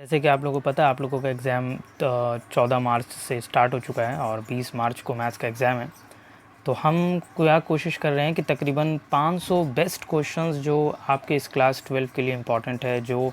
जैसे कि आप लोगों को पता है, आप लोगों का एग्ज़ाम 14 मार्च से स्टार्ट हो चुका है और 20 मार्च को मैथ्स का एग्ज़ाम है। तो हम क्या कोशिश कर रहे हैं कि तकरीबन 500 बेस्ट क्वेश्चंस जो आपके इस क्लास 12 के लिए इम्पॉर्टेंट है, जो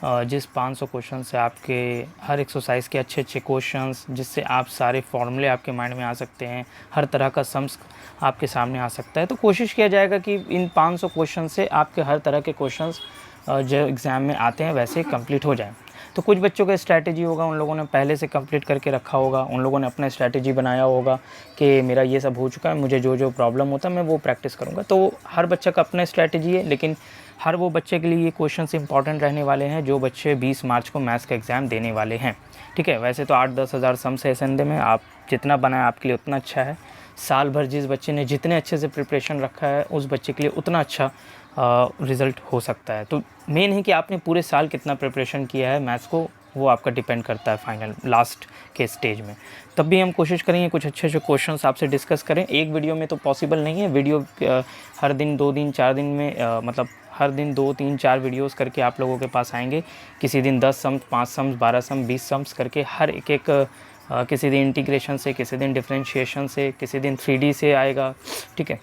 जिस 500 क्वेश्चन से आपके हर एक्सरसाइज के अच्छे अच्छे क्वेश्चंस, जिससे आप सारे फॉर्मूले आपके माइंड में आ सकते हैं, हर तरह का सम्स आपके सामने आ सकता है। तो कोशिश किया जाएगा कि इन 500 क्वेश्चन से आपके हर तरह के क्वेश्चंस जो एग्ज़ाम में आते हैं वैसे कंप्लीट हो जाएं। तो कुछ बच्चों का स्ट्रैटेजी होगा, उन लोगों ने पहले से कंप्लीट करके रखा होगा, उन लोगों ने अपना स्ट्रैटेजी बनाया होगा कि मेरा ये सब हो चुका है, मुझे जो जो प्रॉब्लम होता है मैं वो प्रैक्टिस करूँगा। तो हर बच्चा का अपना स्ट्रैटेजी है, लेकिन हर वो बच्चे के लिए ये क्वेश्चंस इंपॉर्टेंट रहने वाले हैं जो बच्चे 20 मार्च को मैथ्स का एग्ज़ाम देने वाले हैं। ठीक है, वैसे तो 8-10 हज़ार सम्स है संडे में, आप जितना बनाएं आपके लिए उतना अच्छा है। साल भर जिस बच्चे ने जितने अच्छे से प्रिपरेशन रखा है उस बच्चे के लिए उतना अच्छा रिज़ल्ट हो सकता है। तो मेन है कि आपने पूरे साल कितना प्रिपरेशन किया है मैथ्स को, वो आपका डिपेंड करता है फाइनल लास्ट के स्टेज में। तब भी हम कोशिश करेंगे कुछ अच्छे अच्छे क्वेश्चंस आपसे डिस्कस करें। एक वीडियो में तो पॉसिबल नहीं है, वीडियो हर दिन 2 दिन 4 दिन में मतलब हर दिन 2 3 4 वीडियोस करके आप लोगों के पास आएंगे। किसी दिन 10 सम्स, 5 सम्स, 12 सम्स, 20 सम्स करके हर एक किसी दिन इंटीग्रेशन से, किसी दिन डिफरेंशिएशन से, किसी दिन 3D से आएगा। ठीक है,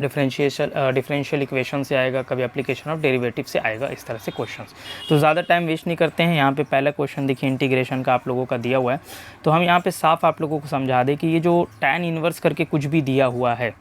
डिफरेंशियल इक्वेशन से आएगा, कभी एप्लीकेशन ऑफ डेरिवेटिव से आएगा, इस तरह से क्वेश्चंस। तो ज़्यादा टाइम वेस्ट नहीं करते हैं। यहाँ पे पहला क्वेश्चन देखिए इंटीग्रेशन का आप लोगों का दिया हुआ है। तो हम यहाँ पे साफ आप लोगों को समझा दें कि ये जो tan इन्वर्स करके कुछ भी दिया हुआ है,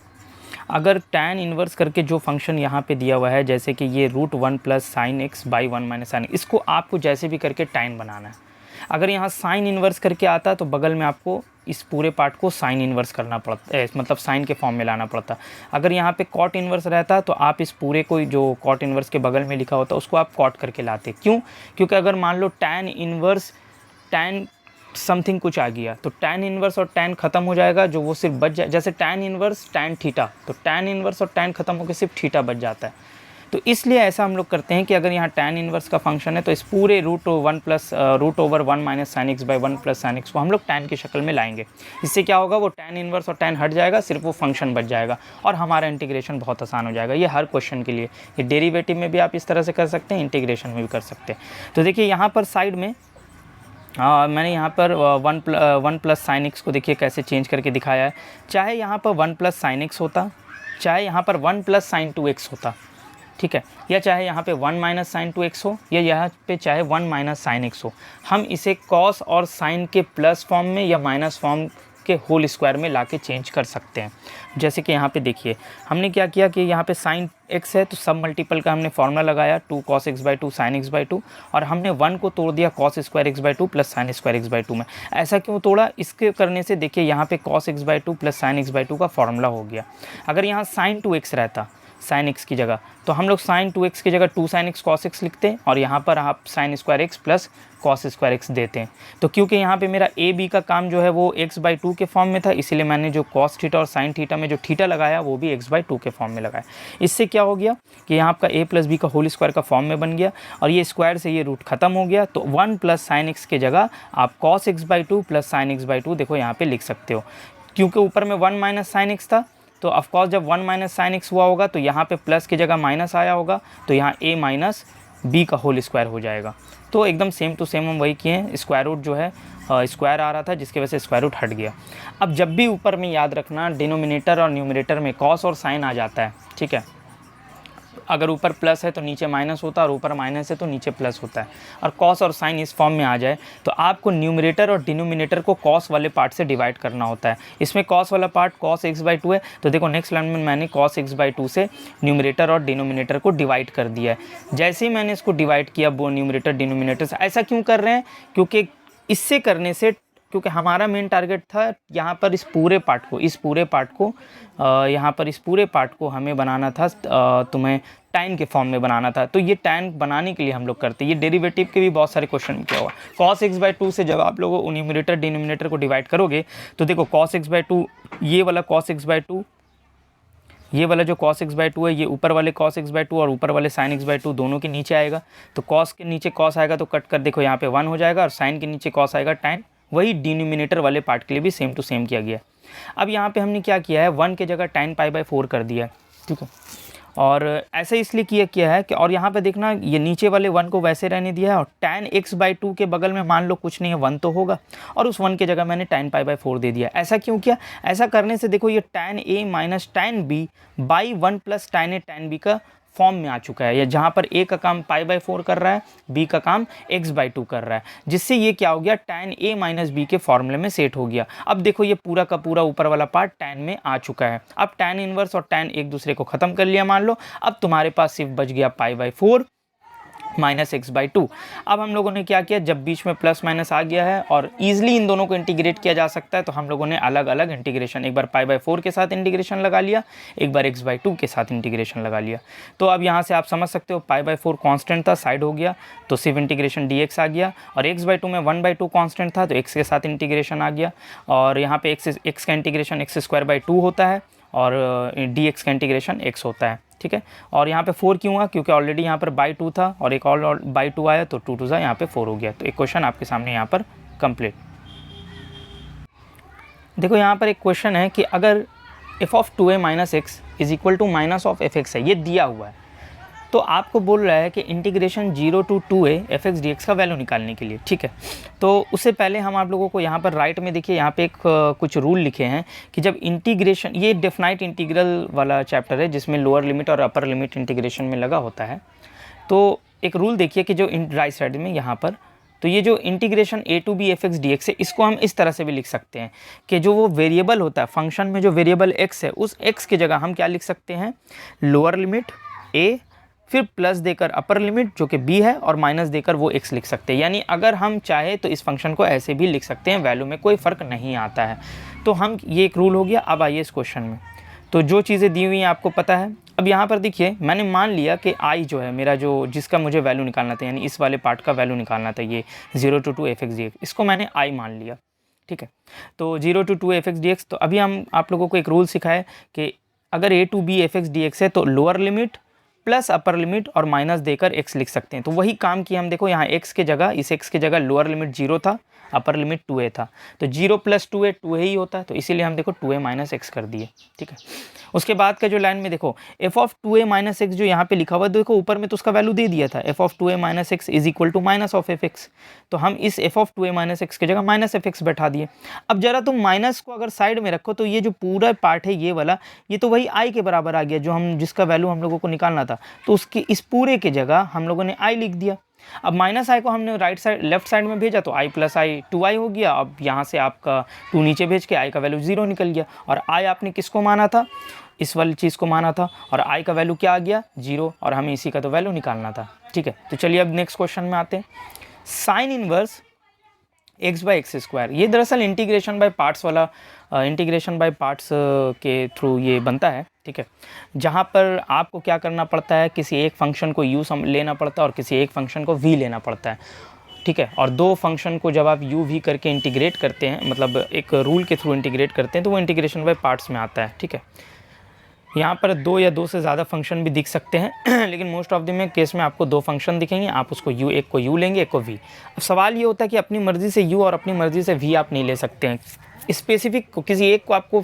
अगर tan इन्वर्स करके जो फंक्शन यहाँ पे दिया हुआ है, जैसे कि ये √1 + sin x / 1 - sin x, इसको आपको जैसे भी करके tan बनाना है। अगर यहाँ साइन इन्वर्स करके आता तो बगल में आपको इस पूरे पार्ट को साइन इन्वर्स करना पड़ता है, मतलब साइन के फॉर्म में लाना पड़ता। अगर यहाँ पे कॉट इन्वर्स रहता तो आप इस पूरे को जो कॉट इन्वर्स के बगल में लिखा होता उसको आप कॉट करके लाते। क्यों? क्योंकि अगर मान लो tan इन्वर्स tan समथिंग कुछ आ गया तो tan इन्वर्स और tan खत्म हो जाएगा, जो वो सिर्फ बच जाए। जैसे tan इन्वर्स tan थीटा, तो tan इन्वर्स और tan खत्म होकर सिर्फ थीटा बच जाता है। तो इसलिए ऐसा हम लोग करते हैं कि अगर यहाँ tan इन्वर्स का फंक्शन है तो इस पूरे √1 - sin x / 1 + sin x को हम लोग tan की शक्ल में लाएंगे। इससे क्या होगा, वो tan इन्वर्स और tan हट जाएगा, सिर्फ वो फंक्शन बच जाएगा और हमारा इंटीग्रेशन बहुत आसान हो जाएगा। ये हर क्वेश्चन के लिए, ये डेरिवेटिव में भी आप इस तरह से कर सकते हैं, इंटीग्रेशन में भी कर सकते हैं। तो देखिए यहाँ पर साइड में मैंने यहाँ पर 1 + sin x को देखिए कैसे चेंज करके दिखाया है। चाहे यहाँ पर 1 + sin x होता, चाहे यहाँ पर 1 + sin 2x होता, ठीक है, या चाहे यहाँ पे 1 - sin 2x हो, या यहाँ पे चाहे 1 - sin x हो, हम इसे cos और sin के प्लस फॉर्म में या माइनस फॉर्म के होल स्क्वायर में लाके चेंज कर सकते हैं। जैसे कि यहाँ पे देखिए हमने क्या किया कि यहाँ पे sin x है तो सब मल्टीपल का हमने फॉर्मूला लगाया 2 cos x/2 sin x/2, और हमने 1 को तोड़ दिया cos square x/2 + sin square x/2 में। ऐसा क्यों तोड़ा? इसके करने से देखिए यहाँ पे cos x/2 + sin x/2 का फॉर्मूला हो गया। अगर यहाँ sin 2x रहता sin x की जगह, तो हम लोग sin 2x की जगह 2 sin x cos x लिखते हैं, और यहाँ पर आप sin square x + cos square x देते हैं। तो क्योंकि यहाँ पे मेरा a b का काम जो है वो x/2 के फॉर्म में था, इसीलिए मैंने जो cos थीटा और sin थीटा में जो थीटा लगाया वो भी x/2 के फॉर्म में लगाया। इससे क्या हो गया कि यहाँ आपका a + b का होल स्क्वायर का फॉर्म में बन गया, और ये स्क्वायर से ये रूट खत्म हो गया। तो 1 + sin x के जगह आप cos x/2 + sin x/2 देखो यहाँ पे लिख सकते हो। क्योंकि ऊपर में 1 - sin x था, तो ऑफकोर्स जब 1 - sin x हुआ होगा तो यहाँ पे प्लस की जगह माइनस आया होगा, तो यहाँ a - b का होल स्क्वायर हो जाएगा। तो एकदम सेम टू सेम हम वही किए हैं। स्क्वायर रूट जो है स्क्वायर आ रहा था, जिसकी वजह से स्क्वायर रूट हट गया। अब जब भी ऊपर में याद रखना, डिनोमिनेटर और न्यूमरेटर में कॉस और साइन आ जाता है, ठीक है। अगर ऊपर प्लस है तो नीचे माइनस होता है, और ऊपर माइनस है तो नीचे प्लस होता है। और कॉस और साइन इस फॉर्म में आ जाए तो आपको न्यूमरेटर और डिनोमिनेटर को कॉस वाले पार्ट से डिवाइड करना होता है। इसमें कॉस वाला पार्ट cos x/2 है, तो देखो नेक्स्ट लाइन में मैंने cos x/2 से न्यूमरेटर और डिनोमिनेटर को डिवाइड कर दिया है। जैसे ही मैंने इसको डिवाइड किया वो न्यूमरेटर डिनोमिनेटर से, ऐसा क्यों कर रहे हैं? क्योंकि इससे करने से, क्योंकि हमारा मेन टारगेट था यहाँ पर इस पूरे पार्ट को हमें बनाना था, तुम्हें tan के फॉर्म में बनाना था। तो ये tan बनाने के लिए हम लोग करते हैं। ये डेरिवेटिव के भी बहुत सारे क्वेश्चन में किया हुआ। cos x/2 से जब आप लोग न्यूमरेटर डिनोमिनेटर को डिवाइड करोगे तो देखो cos x/2, ये वाला cos x/2, ये वाला जो cos x/2 है, ये ऊपर वाले cos x/2 और ऊपर वाले sin x/2 दोनों के नीचे आएगा। तो cos के नीचे cos आएगा तो कट कर देखो यहाँ पे 1 हो जाएगा, और sin के नीचे cos आएगा tan। वही डिनोमिनेटर वाले पार्ट के लिए भी सेम टू सेम किया गया। अब यहाँ पे हमने क्या किया है, 1 के जगह tan π/4 कर दिया है, ठीक है। और ऐसे इसलिए किया है कि, और यहाँ पे देखना ये नीचे वाले 1 को वैसे रहने दिया है, और tan x/2 के बगल में मान लो कुछ नहीं है 1 तो होगा, और उस 1 की जगह मैंने tan π/4 दे दिया। ऐसा क्यों किया? ऐसा करने से देखो ये tan a minus tan b by 1 plus tan a tan b का फॉर्म में आ चुका है, या जहाँ पर a का काम π/4 कर रहा है, b का काम x/2 कर रहा है, जिससे ये क्या हो गया, tan a माइनस b के फॉर्मूले में सेट हो गया। अब देखो ये पूरा का पूरा ऊपर वाला पार्ट tan में आ चुका है। अब tan इनवर्स और tan एक दूसरे को खत्म कर लिया मान लो, अब तुम्हारे पास सिर्फ बच गया π/4 माइनस x/2। अब हम लोगों ने क्या किया, जब बीच में प्लस माइनस आ गया है और ईजिली इन दोनों को इंटीग्रेट किया जा सकता है, तो हम लोगों ने अलग अलग इंटीग्रेशन, एक बार π/4 के साथ इंटीग्रेशन लगा लिया, एक बार x/2 के साथ इंटीग्रेशन लगा लिया। तो अब यहाँ से आप समझ सकते हो π/4 कांस्टेंट था, साइड हो गया तो सिर्फ इंटीग्रेशन dx आ गया, और x/2 में 1/2 कांस्टेंट था तो x के साथ इंटीग्रेशन आ गया, और यहाँ पे x का इंटीग्रेशन x²/2 होता है और dx का इंटीग्रेशन x होता है, ठीक है। और यहाँ पे 4 क्यों हुआ, क्योंकि ऑलरेडी यहाँ पर बाई 2 था और एक और बाई 2 आया तो 2 2 यहाँ पे 4 हो गया। तो एक क्वेश्चन आपके सामने यहाँ पर कंप्लीट। देखो यहाँ पर एक क्वेश्चन है कि अगर f of 2a minus x is equal to minus of f x है, ये दिया हुआ है, तो आपको बोल रहा है कि integration 0 to 2a fx dx का वैल्यू निकालने के लिए, ठीक है। तो उससे पहले हम आप लोगों को यहाँ पर राइट में देखिए, यहाँ पे एक कुछ रूल लिखे हैं कि जब इंटीग्रेशन, ये डेफिनाइट इंटीग्रल वाला चैप्टर है जिसमें लोअर लिमिट और अपर लिमिट इंटीग्रेशन में लगा होता है। तो एक रूल देखिए कि जो राइट साइड में यहाँ पर, तो ये जो integration a to b fx dx है, इसको हम इस तरह से भी लिख सकते हैं कि जो वो वेरिएबल होता है फंक्शन में, जो वेरिएबल x है, उस x की जगह हम क्या लिख सकते हैं, लोअर लिमिट a, फिर प्लस देकर अपर लिमिट जो कि b है, और माइनस देकर वो x लिख सकते हैं। यानी अगर हम चाहे तो इस फंक्शन को ऐसे भी लिख सकते हैं, वैल्यू में कोई फ़र्क नहीं आता है। तो हम, ये एक रूल हो गया। अब आइए इस क्वेश्चन में, तो जो चीज़ें दी हुई हैं आपको पता है। अब यहाँ पर देखिए, मैंने मान लिया कि i जो है मेरा, जो जिसका मुझे वैल्यू निकालना था, यानी इस वाले पार्ट का वैल्यू निकालना था, ये 0 to 2 fx dx, इसको मैंने i मान लिया, ठीक है। तो 0 to 2 fx dx, तो अभी हम आप लोगों को एक रूल सिखाए कि अगर a to b fx dx है तो lower limit plus upper limit और माइनस देकर x लिख सकते हैं। तो वही काम किया हम। देखो यहाँ x के जगह, इस x के जगह लोअर लिमिट 0 था, अपर लिमिट 2a था, तो 0 + 2a 2a ही होता है, तो इसीलिए हम देखो 2a माइनस एक्स कर दिए, ठीक है। उसके बाद का जो लाइन में देखो f of 2a minus x जो यहाँ पे लिखा हुआ है, देखो ऊपर में तो उसका वैल्यू दे दिया था, f of 2a minus x is equal to minus of f x, तो हम इस f of 2a minus x की जगह माइनस एफ एक्स बैठा दिए। अब जरा तुम माइनस को अगर साइड में रखो तो ये जो पूरा पार्ट है ये वाला, ये तो वही i के बराबर आ गया, जो हम जिसका वैल्यू हम लोगों को निकालना था, तो उसकी इस पूरे की जगह हम लोगों ने i लिख दिया। अब माइनस आई को हमने राइट साइड, लेफ्ट साइड में भेजा तो i प्लस आई 2i हो गया। अब यहाँ से आपका 2 नीचे भेज के i का वैल्यू 0 निकल गया, और i आपने किसको माना था, इस वाली चीज़ को माना था, और i का वैल्यू क्या आ गया, 0, और हमें इसी का तो वैल्यू निकालना था, ठीक है। तो चलिए अब नेक्स्ट क्वेश्चन में आते हैं। साइन इनवर्स x/x², ये दरअसल इंटीग्रेशन बाय पार्ट्स वाला, इंटीग्रेशन बाय पार्ट्स के थ्रू ये बनता है, ठीक है। जहाँ पर आपको क्या करना पड़ता है, किसी एक फंक्शन को u लेना पड़ता है और किसी एक फंक्शन को v लेना पड़ता है, ठीक है। और दो फंक्शन को जब आप u v करके इंटीग्रेट करते हैं, मतलब एक रूल के थ्रू इंटीग्रेट करते हैं, तो वो इंटीग्रेशन बाय पार्ट्स में आता है, ठीक है। यहाँ पर 2 या 2 से ज़्यादा फंक्शन भी दिख सकते हैं लेकिन मोस्ट ऑफ द में केस में आपको 2 फंक्शन दिखेंगे, आप उसको एक को u लेंगे, एक को v। अब सवाल ये होता है कि अपनी मर्ज़ी से u और अपनी मर्ज़ी से v आप नहीं ले सकते हैं। स्पेसिफिक किसी एक को आपको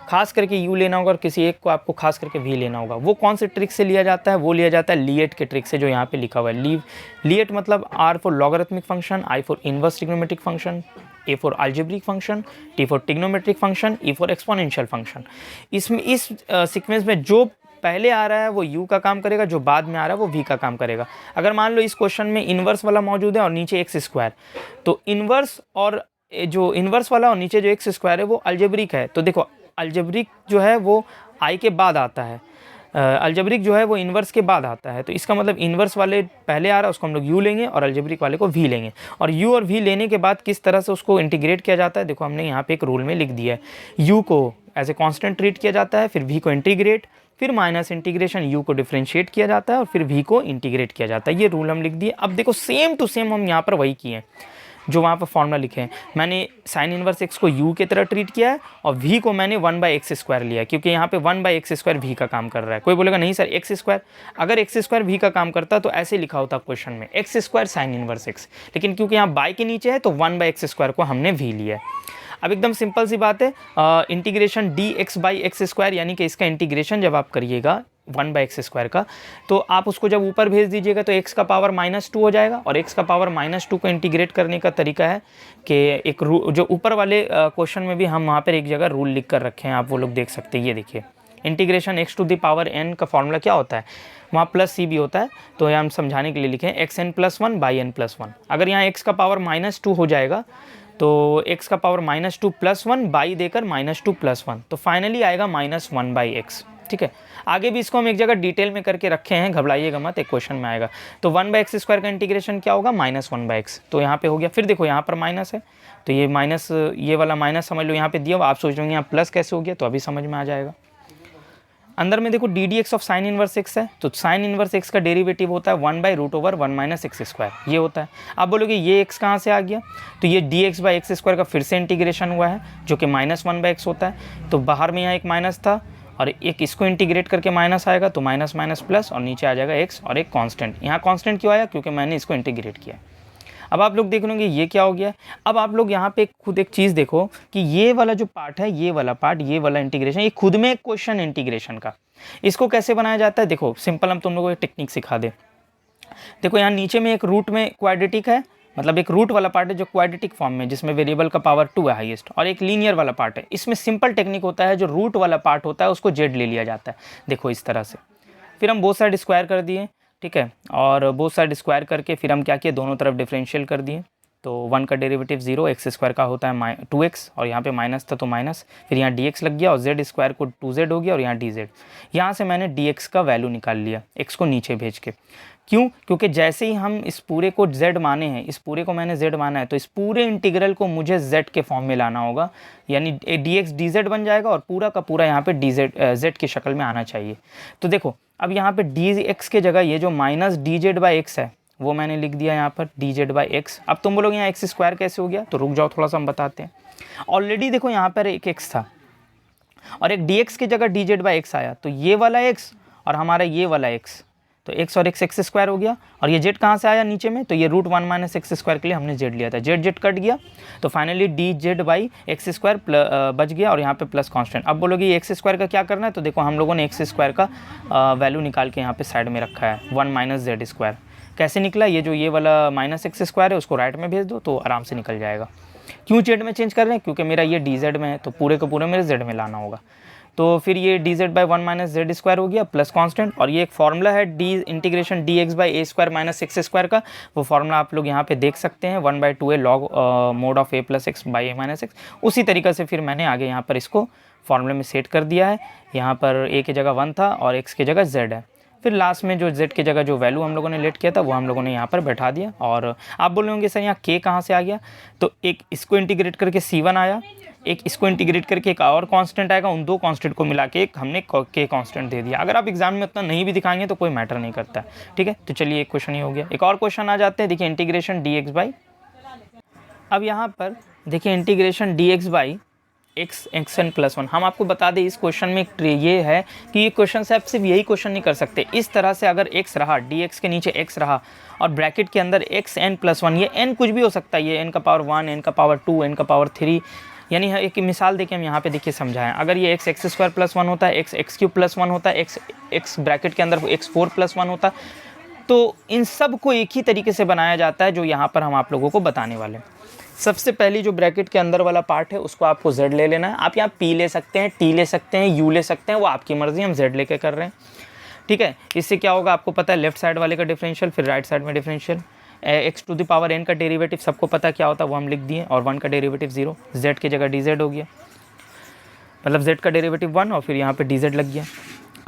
खास करके u लेना होगा और किसी एक को आपको खास करके v लेना होगा। वो कौन से ट्रिक से लिया जाता है, वो लिया जाता है लीएट के ट्रिक से, जो यहाँ पे लिखा हुआ है। लीएट मतलब R for logarithmic function, I for inverse trigonometric function, A for algebraic function, T for trigonometric function, E for exponential function. इसमें इस सीक्वेंस में जो पहले आ रहा है वो u का काम करेगा, जो बाद में आ रहा है वो v का काम करेगा। अगर मान लो इस क्वेश्चन में इन्वर्स वाला मौजूद है और नीचे x², तो इन्वर्स और जो इन्वर्स वाला और नीचे जो x² है वो अलजेब्रिक है। तो देखो अलजेब्रिक जो है वो i के बाद आता है, अलजेब्रिक जो है वो इन्वर्स के बाद आता है। तो इसका मतलब इन्वर्स वाले पहले आ रहा है, उसको हम लोग u लेंगे, और अलजेब्रिक वाले को v लेंगे। और u और v लेने के बाद किस तरह से उसको इंटीग्रेट किया जाता है, देखो हमने यहाँ पे एक रूल में लिख दिया है। u को एज ए कांस्टेंट ट्रीट किया जाता है, फिर v को इंटीग्रेट, फिर माइनस इंटीग्रेशन u को डिफरेंशिएट किया जाता है, और फिर v को इंटीग्रेट किया जाता है। ये रूल हम लिख दिए। अब देखो सेम टू सेम हम यहाँ पर वही किए हैं जो वहाँ पर फॉर्मूला लिखे हैं। मैंने साइन इनवर्स x को u की तरह ट्रीट किया है, और v को मैंने 1/x² लिया है, क्योंकि यहाँ पे 1/x² v का काम कर रहा है। कोई बोलेगा नहीं सर x², अगर x² v का काम करता तो ऐसे लिखा होता क्वेश्चन में x² साइन इनवर्स x, लेकिन क्योंकि यहाँ बाय के नीचे है तो 1/x² को हमने v लिया है। अब एकदम सिंपल सी बात है, इंटीग्रेशन dx/x², यानी कि इसका इंटीग्रेशन जब आप करिएगा 1/x² का, तो आप उसको जब ऊपर भेज दीजिएगा तो x का पावर -2 हो जाएगा। और x का पावर -2 को इंटीग्रेट करने का तरीका है कि एक जो ऊपर वाले क्वेश्चन में भी हम वहाँ पर एक जगह रूल लिख कर रखे हैं, आप वो लोग देख सकते हैं। ये देखिए, इंटीग्रेशन x⁴ n का फॉर्मूला क्या होता है, वहाँ प्लस c भी होता है, तो यहाँ हम समझाने के लिए लिखें xn+1/n+1। अगर यहाँ x का पावर -2 हो जाएगा तो x का पावर -2 + 1 बाई देकर -2 + 1, तो फाइनली आएगा -1/x। ठीक है, आगे भी इसको हम एक जगह डिटेल में करके रखे हैं, घबराइएगा मत, एक क्वेश्चन में आएगा। तो 1/x² का इंटीग्रेशन क्या होगा, -1/x। तो यहाँ पे हो गया। फिर देखो यहाँ पर माइनस है, तो ये माइनस, ये वाला माइनस समझ लो यहाँ पे दिया हुआ। आप सोच रहे यहाँ प्लस कैसे हो गया, तो अभी समझ में आ जाएगा। अंदर में देखो ddx of sine inverse x है, तो साइन इनवर्स x का डेरिवेटिव होता है 1/√1 - x², ये होता है। आप बोलोगे ये x कहाँ से आ गया, तो ये dx/x² का फिर से इंटीग्रेशन हुआ है, जो कि -1/x होता है। तो बाहर में यहाँ एक माइनस था और एक इसको इंटीग्रेट करके माइनस आएगा, तो माइनस माइनस प्लस, और नीचे आ जाएगा x और एक कांस्टेंट। यहाँ कांस्टेंट क्यों आया, क्योंकि मैंने इसको इंटीग्रेट किया। अब आप लोग देख लेंगे ये क्या हो गया। अब आप लोग यहाँ पे खुद एक चीज़ देखो कि ये वाला जो पार्ट है, ये वाला पार्ट, ये वाला इंटीग्रेशन, ये खुद में एक क्वेश्चन इंटीग्रेशन का। इसको कैसे बनाया जाता है, देखो सिंपल, हम तुम लोगों को एक टेक्निक सिखा दे। देखो यहाँ नीचे में एक रूट में क्वाड्रेटिक है, मतलब एक रूट वाला पार्ट है जो क्वाड्रेटिक फॉर्म में, जिसमें वेरिएबल का पावर 2 है हाईएस्ट, और एक लीनियर वाला पार्ट है। इसमें सिंपल टेक्निक होता है, जो रूट वाला पार्ट होता है उसको जेड ले लिया जाता है। देखो इस तरह से, फिर हम बोथ साइड स्क्वायर कर दिए, ठीक है, और बोथ साइड स्क्वायर करके फिर हम क्या किए, दोनों तरफ डिफरेंशियल कर दिए। तो 1 का डेरिवेटिव 0, x² का होता है 2x, और यहाँ पे माइनस था तो माइनस, फिर यहाँ dx लग गया, और z² को 2z हो गया, और यहाँ dz। यहाँ से मैंने dx का वैल्यू निकाल लिया, x को नीचे भेज के। क्यों, क्योंकि जैसे ही हम इस पूरे को z माने हैं, इस पूरे को मैंने z माना है, तो इस पूरे इंटीग्रल को मुझे z के फॉर्म में लाना होगा, यानी dx dz बन जाएगा, और पूरा का पूरा यहाँ पे z की शक्ल में आना चाहिए। तो देखो अब यहाँ पे dx के जगह ये जो -dz/x है, वो मैंने लिख दिया यहाँ पर dz/x। अब तुम बोलोगे यहाँ x² कैसे हो गया, तो रुक जाओ थोड़ा सा, हम बताते हैं। ऑलरेडी देखो यहाँ पर एक x था और एक dx की जगह dz/x आया, तो ये वाला x और हमारा ये वाला x, तो x और x² हो गया। और ये z कहाँ से आया नीचे में, तो ये √1 - x² के लिए हमने z लिया था, z कट गया, तो फाइनली dz/x² बच गया, और यहाँ पे प्लस कांस्टेंट। अब बोलोगे ये x² का क्या करना है, तो देखो हम लोगों ने x² का वैल्यू निकाल के यहाँ पे साइड में रखा है, 1 - z²। कैसे निकला, ये जो ये वाला -x² है उसको राइट में भेज दो तो आराम से निकल जाएगा। क्यों z में चेंज कर रहे हैं, क्योंकि मेरा ये dz में है, तो पूरे का पूरे मेरे z में लाना होगा। तो फिर ये dz/1 - z² हो गया प्लस कांस्टेंट, और ये एक फॉर्मूला है इंटीग्रेशन dx/a² - x² का, वो फॉर्मूला आप लोग यहाँ पे देख सकते हैं, 1/2a log mod of a + x by a - x। उसी तरीक़े से फिर मैंने आगे यहाँ पर इसको फॉर्मूले में सेट कर दिया है। यहाँ पर a की जगह 1 था और x की जगह z है। फिर लास्ट में जो z की जगह जो वैल्यू हम लोगों ने लेट किया था वो हम लोगों ने यहाँ पर बैठा दिया। और आप बोल रहे होंगे सर यहाँ k कहाँ से आ गया, तो एक इसको इंटीग्रेट करके c1 आया, एक इसको इंटीग्रेट करके एक और कांस्टेंट आएगा, उन दो कांस्टेंट को मिला के एक हमने k कांस्टेंट दे दिया। अगर आप एग्जाम में उतना नहीं भी दिखाएंगे तो कोई मैटर नहीं करता है, ठीक है। तो चलिए एक क्वेश्चन ही हो गया। एक और क्वेश्चन आ जाते हैं, देखिए इंटीग्रेशन dx/, अब यहाँ पर देखिए इंटीग्रेशन dx/x xn+1। हम आपको बता दें इस क्वेश्चन में एक ये है कि ये क्वेश्चन से आप सिर्फ यही क्वेश्चन नहीं कर सकते, इस तरह से अगर x रहा, dx के नीचे x रहा और ब्रैकेट के अंदर xn+1, ये n कुछ भी हो सकता है, ये n का पावर 1, n का पावर 2, n का पावर 3, यानी एक मिसाल देखिए हम यहाँ पे देखिए समझाएं। अगर ये x² + 1 होता है, x³ + 1 होता है, x ब्रैकेट के अंदर x4 + 1 होता, तो इन सब को एक ही तरीके से बनाया जाता है जो यहाँ पर हम आप लोगों को बताने वाले हैं। सबसे पहली जो ब्रैकेट के अंदर वाला पार्ट है उसको आपको z ले लेना है। आप यहाँ p ले सकते हैं, t ले सकते हैं, u ले सकते हैं, वो आपकी मर्ज़ी, हम z लेके कर रहे हैं, ठीक है। इससे क्या होगा आपको पता है, लेफ्ट साइड वाले का डिफरेंशियल, फिर राइट साइड में डिफरेंशियल। x⁴n का डेरिवेटिव सबको पता क्या होता है, वो हम लिख दिए, और 1 का डेरिवेटिव 0, z की जगह dz हो गया, मतलब z का डेरिवेटिव 1 और फिर यहाँ पे dz लग गया।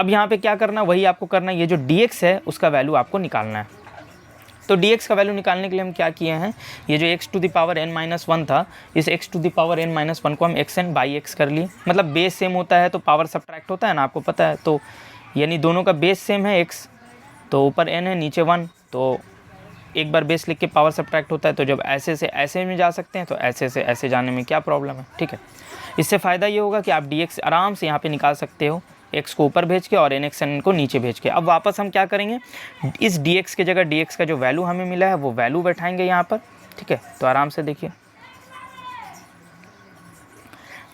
अब यहाँ पे क्या करना, वही आपको करना है, ये जो dx है उसका वैल्यू आपको निकालना है। तो dx का वैल्यू निकालने के लिए हम क्या किए हैं, ये जो x⁴n-1 था, इस x⁴n-1 को हम xn/x कर लिए, मतलब बेस सेम होता है तो पावर सब्ट्रैक्ट होता है ना, आपको पता है। तो यानी दोनों का बेस सेम है x, तो ऊपर n है नीचे 1, तो एक बार बेस लिख के पावर सब्ट्रैक्ट होता है, तो जब ऐसे से ऐसे में जा सकते हैं तो ऐसे से ऐसे जाने में क्या प्रॉब्लम है, ठीक है। इससे फ़ायदा ये होगा कि आप dx आराम से यहाँ पे निकाल सकते हो, x को ऊपर भेज के और nxn को नीचे भेज के। अब वापस हम क्या करेंगे, इस dx की जगह dx का जो वैल्यू हमें मिला है वो वैल्यू बैठाएंगे यहाँ पर, ठीक है। तो आराम से देखिए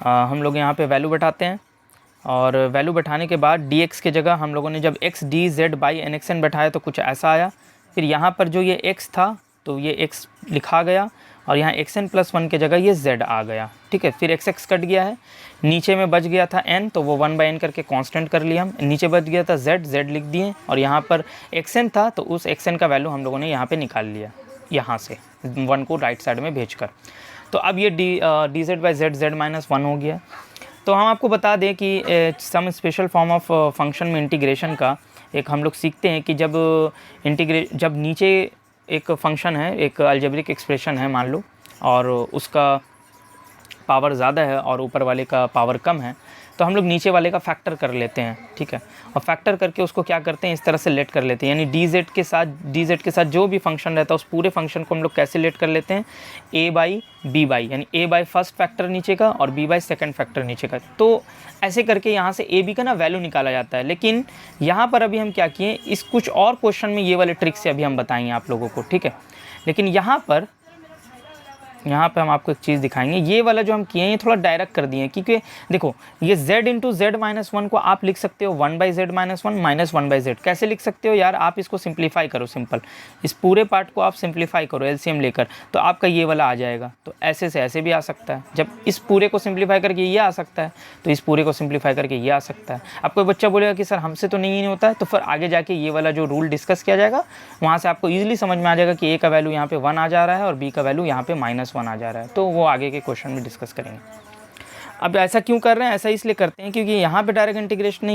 हम लोग यहाँ पे वैल्यू बैठाते हैं, और वैल्यू बैठाने के बाद dx के जगह हम लोगों ने जब x dz by n x n बैठाया तो कुछ ऐसा आया। फिर यहाँ पर जो ये x था तो ये x लिखा गया और यहाँ xn+1 के जगह ये z आ गया, ठीक है। फिर x कट गया है, नीचे में बच गया था n तो वो 1/n करके कांस्टेंट कर लिया हम, नीचे बच गया था z लिख दिए और यहाँ पर xn था तो उस xn का वैल्यू हम लोगों ने यहाँ पे निकाल लिया, यहाँ से 1 को राइट साइड में भेजकर। तो अब ये dz बाई z-1 हो गया। तो हम आपको बता दें कि some special form of function में इंटीग्रेशन का एक हम लोग सीखते हैं कि जब नीचे एक फंक्शन है, एक अलजेब्रिक एक्सप्रेशन है मान लो, और उसका पावर ज़्यादा है और ऊपर वाले का पावर कम है, तो हम लोग नीचे वाले का फैक्टर कर लेते हैं, ठीक है। और फैक्टर करके उसको क्या करते हैं, इस तरह से लेट कर लेते हैं, यानी dz के साथ जो भी फंक्शन रहता है उस पूरे फंक्शन को हम लोग कैसे लेट कर लेते हैं, a बाई b बाई, यानी a बाई फर्स्ट फैक्टर नीचे का और b बाई सेकंड फैक्टर नीचे का। तो ऐसे करके यहाँ से a b का ना वैल्यू निकाला जाता है। लेकिन यहाँ पर अभी हम क्या किए, इस कुछ और क्वेश्चन में ये वाले ट्रिक से अभी हम बताएंगे आप लोगों को, ठीक है। लेकिन यहाँ पर हम आपको एक चीज़ दिखाएंगे, ये वाला जो हम किए हैं ये थोड़ा डायरेक्ट कर दिए हैं, क्योंकि देखो ये z इंटू z-1 को आप लिख सकते हो 1/z-1 माइनस 1/z। कैसे लिख सकते हो यार, आप इसको सिंप्लीफाई करो, सिंपल इस पूरे पार्ट को आप सिंप्लीफाई करो एलसीएम लेकर, तो आपका ये वाला आ जाएगा। तो ऐसे से ऐसे भी आ सकता है, जब इस पूरे को सिंप्लीफाई करके ये आ सकता है तो इस पूरे को सिंप्लीफाई करके ये आ सकता है। अब कोई बच्चा बोलेगा कि सर हमसे तो नहीं होता है, तो फिर आगे जाके ये वाला जो रूल डिस्कस किया जाएगा वहाँ से आपको ईजिली समझ में आ जाएगा कि a का वैल्यू यहाँ पे 1 आ जा रहा है और b का वैल्यू यहाँ पे -1 आ जा रहा है। तो वो आगे के क्वेश्चन में डिस्कस करेंगे। अब ऐसा क्यों कर रहे हैं, ऐसा इसलिए करते हैं क्योंकि यहाँ पे डायरेक्ट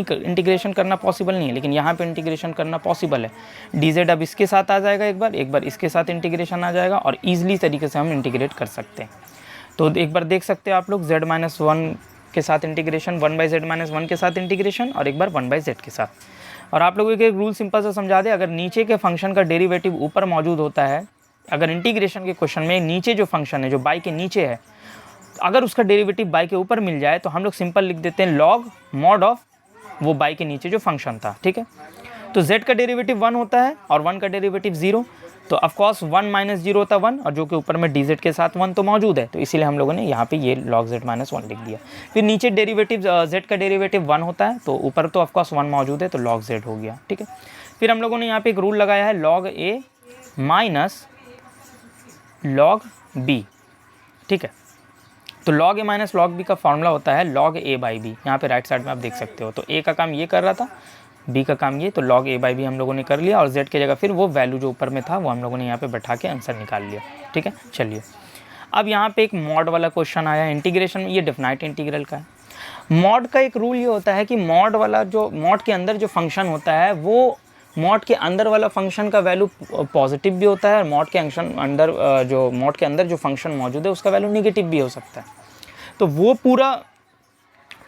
इंटीग्रेशन करना पॉसिबल नहीं है, लेकिन यहाँ पे इंटीग्रेशन करना पॉसिबल है। dz अब इसके साथ आ जाएगा, एक बार इसके साथ इंटीग्रेशन आ जाएगा और ईजिली तरीके से हम इंटीग्रेट कर सकते हैं। तो एक बार देख सकते हो आप लोग z-1 के साथ इंटीग्रेशन, 1/z-1 के साथ इंटीग्रेशन और एक बार 1/z के साथ। और आप लोगों को एक रूल सिंपल सा समझा दे, अगर नीचे के फंक्शन का डेरिवेटिव ऊपर मौजूद होता है, अगर इंटीग्रेशन के क्वेश्चन में नीचे जो फंक्शन है जो बाई के नीचे है, अगर उसका डेरिवेटिव बाई के ऊपर मिल जाए तो हम लोग सिंपल लिख देते हैं लॉग मॉड ऑफ वो बाई के नीचे जो फंक्शन था, ठीक है। तो z का डेरिवेटिव 1 होता है और 1 का डेरिवेटिव 0, तो ऑफकोर्स 1 माइनस 0 होता है 1, और जो कि ऊपर में dz के साथ 1 तो मौजूद है, तो इसीलिए हम लोगों ने यहाँ पे ये log z-1 लिख दिया। फिर नीचे डेरिवेटिव z का डेरिवेटिव 1 होता है, तो ऊपर तो ऑफकोर्स 1 मौजूद है, तो log z हो गया, ठीक है। फिर हम लोगों ने यहाँ पे एक रूल लगाया है log a minus log b, ठीक है। तो log a minus log b का फॉर्मूला होता है log a बाई b, यहाँ पे राइट साइड में आप देख सकते हो। तो a का काम ये कर रहा था, b का काम ये, तो log a बाई b हम लोगों ने कर लिया और z की जगह फिर वो वैल्यू जो ऊपर में था वो हम लोगों ने यहाँ पे बैठा के आंसर निकाल लिया, ठीक है। चलिए अब यहाँ पे एक मॉड वाला क्वेश्चन आया इंटीग्रेशन में, ये डेफिनाइट इंटीग्रल का है। मॉड का एक रूल ये होता है कि मॉड के अंदर जो फंक्शन होता है वो मॉड के अंदर वाला फंक्शन का वैल्यू पॉजिटिव भी होता है और मॉड के अंदर जो फंक्शन मौजूद है उसका वैल्यू नेगेटिव भी हो सकता है। तो वो पूरा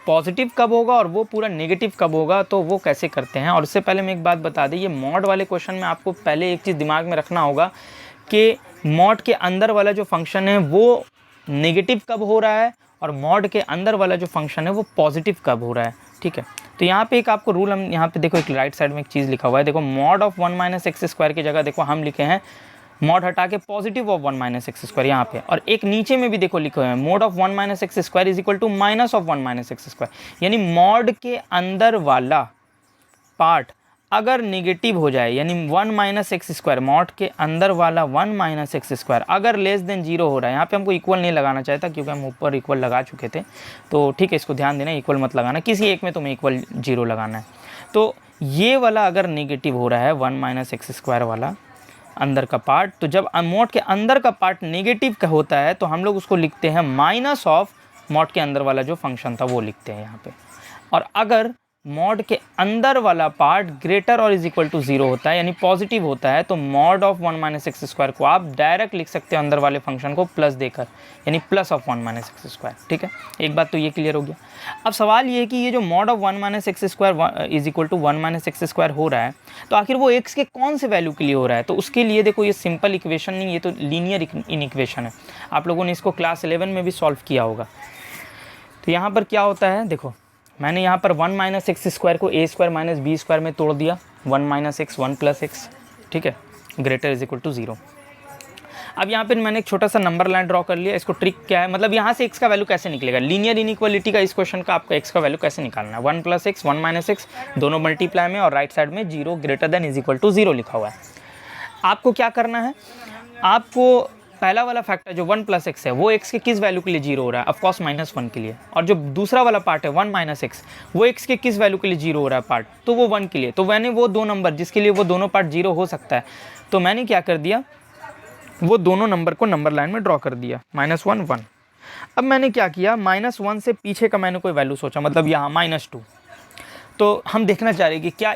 पॉजिटिव कब होगा और वो पूरा नेगेटिव कब होगा, तो वो कैसे करते हैं। और इससे पहले मैं एक बात बता दें, ये मॉड वाले क्वेश्चन में आपको पहले एक चीज़ दिमाग में रखना होगा कि मॉड के अंदर वाला जो फंक्शन है वो नेगेटिव कब हो रहा है और मॉड के अंदर वाला जो फंक्शन है वो पॉजिटिव कब हो रहा है, ठीक है। तो यहाँ पे एक आपको रूल, हम यहाँ पे देखो एक राइट साइड में एक चीज़ लिखा हुआ है, देखो mod of 1 minus x square की जगह देखो हम लिखे हैं मॉड हटा के positive of 1 minus x square यहाँ पे, और एक नीचे में भी देखो लिखे हुए हैं mod of 1 minus x square is equal to minus of 1 minus x square. यानी मॉड के अंदर वाला पार्ट अगर नेगेटिव हो जाए, यानी 1 माइनस एक्स स्क्वायर, मॉड के अंदर वाला 1 माइनस एक्स स्क्वायर अगर लेस देन 0 हो रहा है, यहाँ पे हमको इक्वल नहीं लगाना चाहिए था क्योंकि हम ऊपर इक्वल लगा चुके थे, तो ठीक है इसको ध्यान देना, इक्वल मत लगाना, किसी एक में तुम्हें इक्वल 0 लगाना है। तो ये वाला अगर नेगेटिव हो रहा है 1 माइनस एक्स स्क्वायर वाला अंदर का पार्ट, तो जब मॉड के अंदर का पार्ट नेगेटिव का होता है तो हम लोग उसको लिखते हैं माइनस ऑफ मॉड के अंदर वाला जो फंक्शन था वो लिखते हैं यहाँ पे। और अगर मॉड के अंदर वाला पार्ट ग्रेटर और इज इक्वल टू 0 होता है, यानी पॉजिटिव होता है, तो mod of 1 minus x square को आप डायरेक्ट लिख सकते हो अंदर वाले फंक्शन को प्लस देकर, यानी plus of 1 minus x square, ठीक है। एक बात तो ये क्लियर हो गया। अब सवाल ये है कि ये जो mod of 1 minus x square is equal to 1 minus x square हो रहा है, तो आखिर वो एक्स के कौन से वैल्यू के लिए हो रहा है। तो उसके लिए देखो ये सिंपल इक्वेशन नहीं, ये तो लीनियर इन इक्वेशन है। आप लोगों ने इसको क्लास 11 में भी सॉल्व किया होगा। तो यहाँ पर क्या होता है, देखो मैंने यहाँ पर 1 माइनस एक्स स्क्वायर को a square minus b square में तोड़ दिया, 1 माइनस एक्स 1 प्लस एक्स, ठीक है, ग्रेटर इज इक्वल टू 0। अब यहाँ पे मैंने एक छोटा सा नंबर लाइन ड्रॉ कर लिया। इसको ट्रिक क्या है, मतलब यहाँ से x का वैल्यू कैसे निकलेगा, लीनियर इनइक्वालिटी का इस क्वेश्चन का आपको x का वैल्यू कैसे निकालना है। 1 + x 1 - x दोनों मल्टीप्लाई में और राइट साइड में 0 > 0 लिखा हुआ है। आपको क्या करना है, आपको पहला वाला फैक्टर जो 1 + x है वो x के किस वैल्यू के लिए 0 हो रहा है, ऑफकोर्स -1 के लिए, और जो दूसरा वाला पार्ट है 1 - x वो x के किस वैल्यू के लिए 0 हो रहा है पार्ट, तो वो 1 के लिए। तो मैंने वो दो नंबर जिसके लिए वो दोनों पार्ट 0 हो सकता है, तो मैंने क्या कर दिया, वो दोनों नंबर को नंबर लाइन में ड्रॉ कर दिया, -1 1। अब मैंने क्या किया, -1 से पीछे का मैंने कोई वैल्यू सोचा, मतलब यहाँ -2। तो हम देखना चाह रहे हैं कि क्या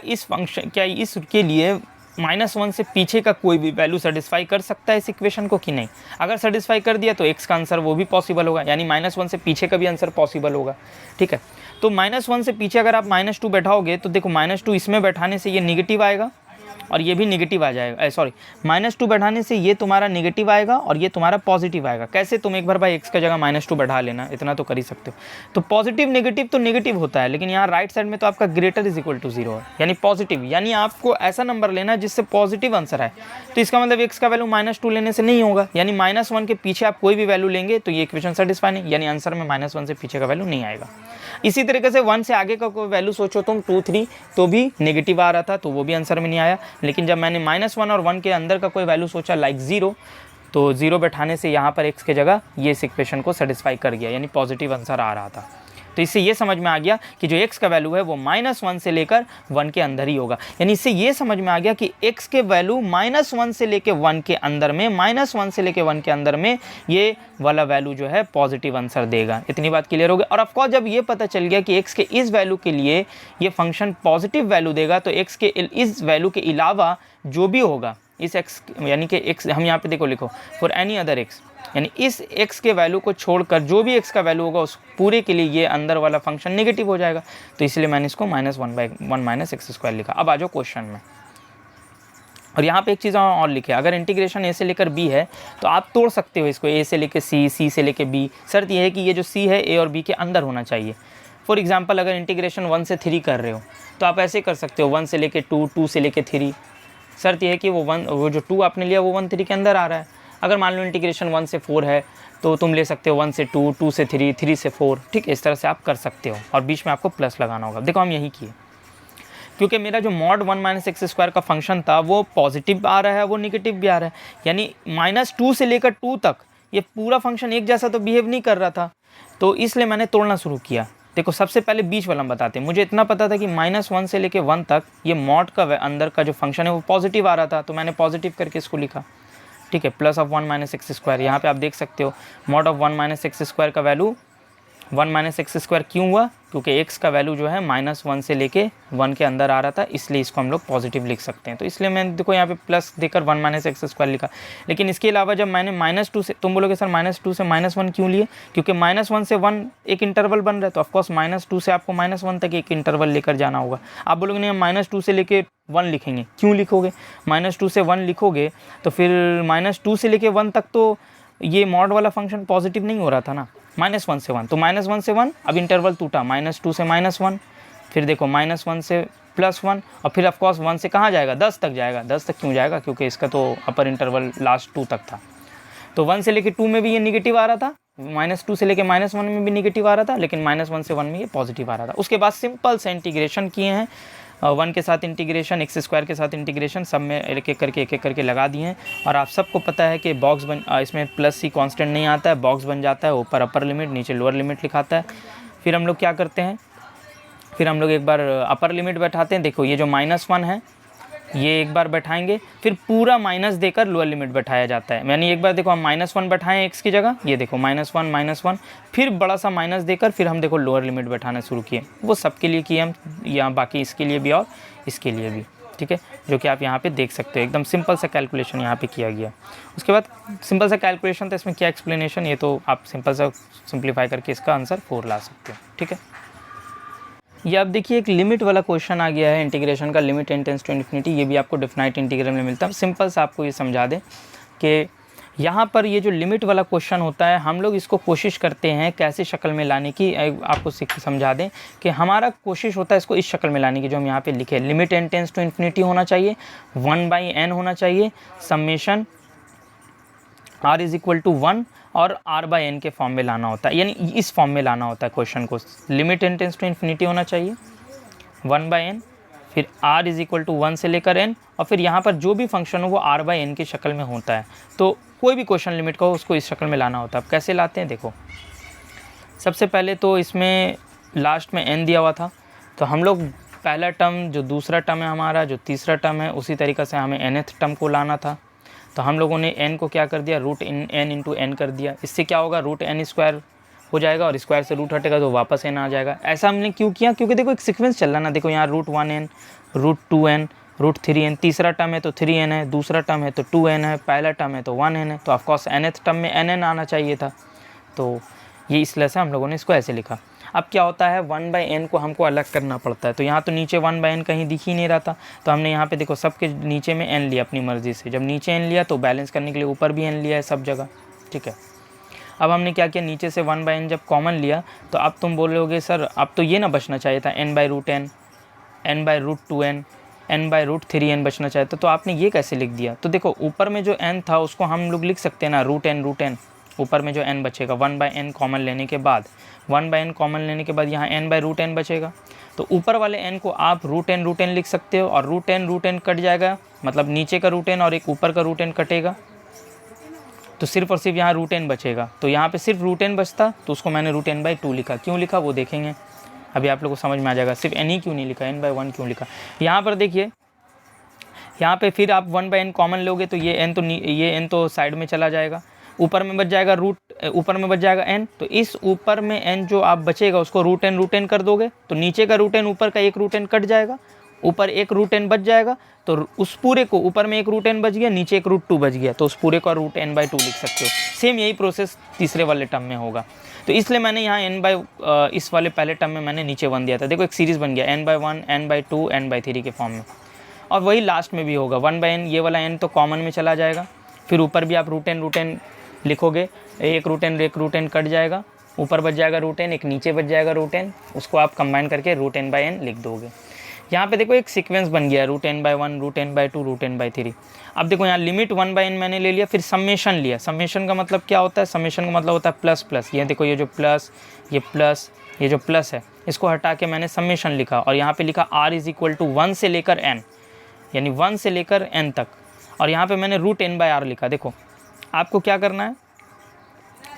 इसके लिए -1 से पीछे का कोई भी वैल्यू सेटिस्फाई कर सकता है इस इक्वेशन को कि नहीं। अगर सेटिस्फाई कर दिया तो x का आंसर वो भी पॉसिबल होगा, यानी -1 से पीछे का भी आंसर पॉसिबल होगा। ठीक है, तो -1 से पीछे अगर आप -2 बैठाओगे तो देखो -2 इसमें बैठाने से ये निगेटिव आएगा और ये भी निगेटिव आ जाएगा, सॉरी -2 बैठाने से ये तुम्हारा निगेटिव आएगा और ये तुम्हारा पॉजिटिव आएगा। कैसे, तुम एक बार भाई x का जगह -2 बैठा लेना, इतना तो कर ही सकते हो। तो पॉजिटिव नेगेटिव तो नेगेटिव होता है, लेकिन यहाँ राइट साइड में तो आपका > 0 है, यानी पॉजिटिव, यानी आपको ऐसा नंबर लेना है जिससे पॉजिटिव आंसर आए। तो इसका मतलब x का वैल्यू -2 लेने से नहीं होगा, यानी -1 के पीछे आप कोई भी वैल्यू लेंगे तो ये इक्वेशन सेटिस्फाई नहीं, यानी आंसर में -1 से पीछे का वैल्यू नहीं आएगा। इसी तरीके से 1 से आगे का कोई वैल्यू सोचो तुम 2 3 तो भी नेगेटिव आ रहा था, तो वो भी आंसर में नहीं आया। लेकिन जब मैंने -1 और 1 के अंदर का कोई वैल्यू सोचा लाइक 0, तो 0 बैठाने से यहाँ पर x के जगह ये इस इक्वेशन को सेटिस्फाई कर गया, यानी पॉजिटिव आंसर आ रहा था। तो इससे ये समझ में आ गया कि जो x का वैल्यू है वो -1 से लेकर 1 के अंदर ही होगा। यानी इससे ये समझ में आ गया कि x के वैल्यू -1 से लेकर 1 के अंदर में, -1 से लेकर 1 के अंदर में ये वाला वैल्यू जो है पॉजिटिव आंसर देगा। इतनी बात क्लियर हो गई। और ऑफकोर्स जब ये पता चल गया कि x के इस वैल्यू के लिए ये फंक्शन पॉजिटिव वैल्यू देगा, तो x के इस वैल्यू के अलावा जो भी होगा इस x, यानी कि x हम यहाँ पे देखो लिखो फॉर एनी अदर x, यानी इस x के वैल्यू को छोड़कर जो भी x का वैल्यू होगा उस पूरे के लिए ये अंदर वाला फंक्शन नेगेटिव हो जाएगा। तो इसलिए मैंने इसको -1 - x² लिखा। अब आ जाओ क्वेश्चन में, और यहाँ पे एक चीज़ और लिखे, अगर इंटीग्रेशन a से लेकर b है तो आप तोड़ सकते हो इसको, a से लेकर c, c से लेकर b। शर्त यह है कि ये जो c है a और b के अंदर होना चाहिए। फॉर एग्जाम्पल अगर इंटीग्रेशन 1 से 3 कर रहे हो तो आप ऐसे कर सकते हो 1 से लेकर 2, 2 से लेकर 3। शर्त यह है कि वो जो 2 आपने लिया वो 1 3 के अंदर आ रहा है। अगर मान लो इंटीग्रेशन 1 से 4 है तो तुम ले सकते हो 1 से 2, 2 से 3, 3 से 4। ठीक है, इस तरह से आप कर सकते हो, और बीच में आपको प्लस लगाना होगा। देखो हम यही किए, क्योंकि मेरा जो mod 1 - x² का फंक्शन था वो पॉजिटिव आ रहा है, वो निगेटिव भी आ रहा है, यानी -2 से लेकर 2 तक ये पूरा फंक्शन एक जैसा तो बिहेव नहीं कर रहा था, तो इसलिए मैंने तोड़ना शुरू किया। देखो सबसे पहले बीच वाला हम बताते हैं। मुझे इतना पता था कि -1 से लेकर 1 तक ये mod का अंदर का जो फंक्शन है वो पॉजिटिव आ रहा था, तो मैंने पॉजिटिव करके इसको लिखा। ठीक है, +1 - x²। यहाँ पे आप देख सकते हो mod 1 - x² का वैल्यू 1 - x² क्यों हुआ, क्योंकि x का वैल्यू जो है -1 से लेके 1 के अंदर आ रहा था, इसलिए इसको हम लोग पॉजिटिव लिख सकते हैं। तो इसलिए मैंने देखो यहाँ पे प्लस देकर 1 - x² लिखा। लेकिन इसके अलावा जब मैंने -2 से, तुम बोलोगे सर -2 से -1 क्यों लिए, क्योंकि -1 से 1 एक इंटरवल बन रहा है, तो ऑफकोर्स -2 से आपको -1 तक एक इंटरवल लेकर जाना होगा। आप बोलोगे नहीं हम -2 से लेके 1 लिखेंगे, क्यों लिखोगे, -2 से 1 लिखोगे तो फिर -2 से लेके 1 तक तो ये मॉड वाला फंक्शन पॉजिटिव नहीं हो रहा था ना, -1 से 1, तो -1 से 1, अब इंटरवल टूटा, -2 से -1, फिर देखो -1 से +1, और फिर ऑफकोर्स 1 से कहाँ जाएगा, 10 तक जाएगा। 10 तक क्यों जाएगा, क्योंकि इसका तो अपर इंटरवल लास्ट 2 तक था। तो 1 से लेके 2 में भी ये निगेटिव आ रहा था, -2 से लेके -1 में भी निगेटिव आ रहा था, लेकिन -1 से 1 में ये पॉजिटिव आ रहा था। उसके बाद सिंपल से इंटीग्रेशन किए हैं, 1 के साथ इंटीग्रेशन, x² के साथ इंटीग्रेशन, सब में एक एक करके लगा दिए हैं। और आप सबको पता है कि बॉक्स इसमें +c कांस्टेंट नहीं आता है, बॉक्स बन जाता है, ऊपर अपर लिमिट नीचे लोअर लिमिट लिखाता है। फिर हम लोग क्या करते हैं, फिर हम लोग एक बार अपर लिमिट बैठाते हैं। देखो ये जो -1 है ये एक बार बैठाएंगे, फिर पूरा माइनस देकर लोअर लिमिट बैठाया जाता है। यानी एक बार देखो हम -1 बैठाएं x की जगह, ये देखो -1, फिर बड़ा सा माइनस देकर फिर हम देखो लोअर लिमिट बैठाना शुरू किए। वो सबके लिए किए हम, या बाकी इसके लिए भी और इसके लिए भी। ठीक है, जो कि आप यहाँ पे देख सकते हो, एकदम सिंपल सा कैलकुलेशन यहाँ पे किया गया। उसके बाद सिंपल सा कैलकुलेशन था, इसमें क्या एक्सप्लेनेशन, ये तो आप सिंपल सा सिंप्लीफाई करके इसका आंसर 4 ला सकते हो। ठीक है, ये आप देखिए एक लिमिट वाला क्वेश्चन आ गया है इंटीग्रेशन का, limit n tends to infinity. ये भी आपको डेफिनाइट इंटीग्रल में मिलता है। सिंपल से आपको ये समझा दें कि यहाँ पर ये जो लिमिट वाला क्वेश्चन होता है, हम लोग इसको कोशिश करते हैं कैसे शक्ल में लाने की, आपको समझा दें कि हमारा कोशिश होता है इसको इस शक्ल में लाने की जो हम यहाँ पे लिखे, limit n tends to infinity होना चाहिए, 1/n होना चाहिए, summation r is equal to 1 और r/n के फॉर्म में लाना होता है, यानी इस फॉर्म में लाना होता है क्वेश्चन को। Limit n tends to infinity होना चाहिए 1/n, फिर r इज इक्वल टू 1 से लेकर n, और फिर यहाँ पर जो भी फंक्शन हो वो r/n की शक्ल में होता है। तो कोई भी क्वेश्चन लिमिट का हो उसको इस शक्ल में लाना होता है। अब कैसे लाते हैं देखो, सबसे पहले तो इसमें लास्ट में n दिया हुआ था, तो हम लोग पहला टर्म जो दूसरा टर्म है हमारा, जो तीसरा टर्म है, उसी तरीक़े से हमें nth टर्म को लाना था। तो हम लोगों ने n को क्या कर दिया, रूट n इंटू n कर दिया। इससे क्या होगा, रूट n स्क्वायर हो जाएगा और स्क्वायर से रूट हटेगा तो वापस n आ जाएगा। ऐसा हमने क्यों किया, क्योंकि देखो एक सीक्वेंस चल रहा ना, देखो यहाँ root 1n, root 2n, root 3n, तीसरा टर्म है तो 3n है, दूसरा टर्म है तो 2n है, पहला टर्म है तो 1n है, तो ऑफकोर्स nth टर्म में nn आना चाहिए था। तो ये इसलिए से हम लोगों ने इसको ऐसे लिखा। अब क्या होता है, 1/n को हमको अलग करना पड़ता है। तो यहाँ तो नीचे 1/n कहीं दिख ही नहीं रहा था, तो हमने यहाँ पे देखो सबके नीचे में n लिया अपनी मर्ज़ी से। जब नीचे n लिया तो बैलेंस करने के लिए ऊपर भी n लिया है सब जगह, ठीक है। अब हमने क्या किया, नीचे से 1/n जब कॉमन लिया तो अब तुम बोलोगे सर अब तो ये ना बचना चाहिए था n/√n, n/√2n, n/√3n बचना चाहिए था, तो आपने ये कैसे लिख दिया। तो देखो ऊपर में जो n था उसको हम लोग लिख सकते हैं ना √n, ऊपर में जो n बचेगा 1/n कॉमन लेने के बाद, 1/n कॉमन लेने के बाद यहाँ n/√n बचेगा। तो ऊपर वाले n को आप √n लिख सकते हो, और √n कट जाएगा, मतलब नीचे का √n और एक ऊपर का √n कटेगा, तो सिर्फ और सिर्फ यहाँ √n बचेगा। तो यहाँ पे सिर्फ √n बचता, तो उसको मैंने √n/2 लिखा। क्यों लिखा वो देखेंगे, अभी आप लोग को समझ में आ जाएगा। सिर्फ n ही क्यों नहीं लिखा, n/1 क्यों लिखा। यहाँ पर देखिए, यहाँ पे फिर आप 1/n कॉमन लोगे तो ये n तो साइड में चला जाएगा, ऊपर में बच जाएगा ऊपर में बच जाएगा n। तो इस ऊपर में n जो आप बचेगा उसको √n कर दोगे, तो नीचे का √n ऊपर का एक √n कट जाएगा, ऊपर एक √n बच जाएगा, तो उस पूरे को ऊपर में एक √n बच गया, नीचे एक √2 बच गया, तो उस पूरे को √n/2 लिख सकते हो। सेम यही प्रोसेस तीसरे वाले टर्म में होगा। तो इसलिए मैंने यहाँ इस वाले पहले टर्म में मैंने नीचे 1 दिया था। देखो एक सीरीज़ बन गया n/1, n/2, n/3 के फॉर्म में, और वही लास्ट में भी होगा 1/n। ये वाला n तो कॉमन में चला जाएगा, फिर ऊपर भी आप √n लिखोगे, एक √n कट जाएगा, ऊपर बच जाएगा √n, एक नीचे बच जाएगा √n, उसको आप कंबाइन करके √n/n लिख दोगे। यहाँ पे देखो एक सीक्वेंस बन गया √n/1, √n/2, √n/3। अब देखो यहाँ लिमिट 1/n मैंने ले लिया, फिर समेशन लिया। समेशन का मतलब क्या होता है, समेशन का मतलब होता है प्लस प्लस। ये देखो ये जो प्लस, ये प्लस, ये जो प्लस है इसको हटा के मैंने समेशन लिखा, और यहाँ पे लिखा r इज इक्वल टू 1 से लेकर n, यानी 1 से लेकर n तक, और यहाँ पे मैंने √n/r लिखा। देखो आपको क्या करना है,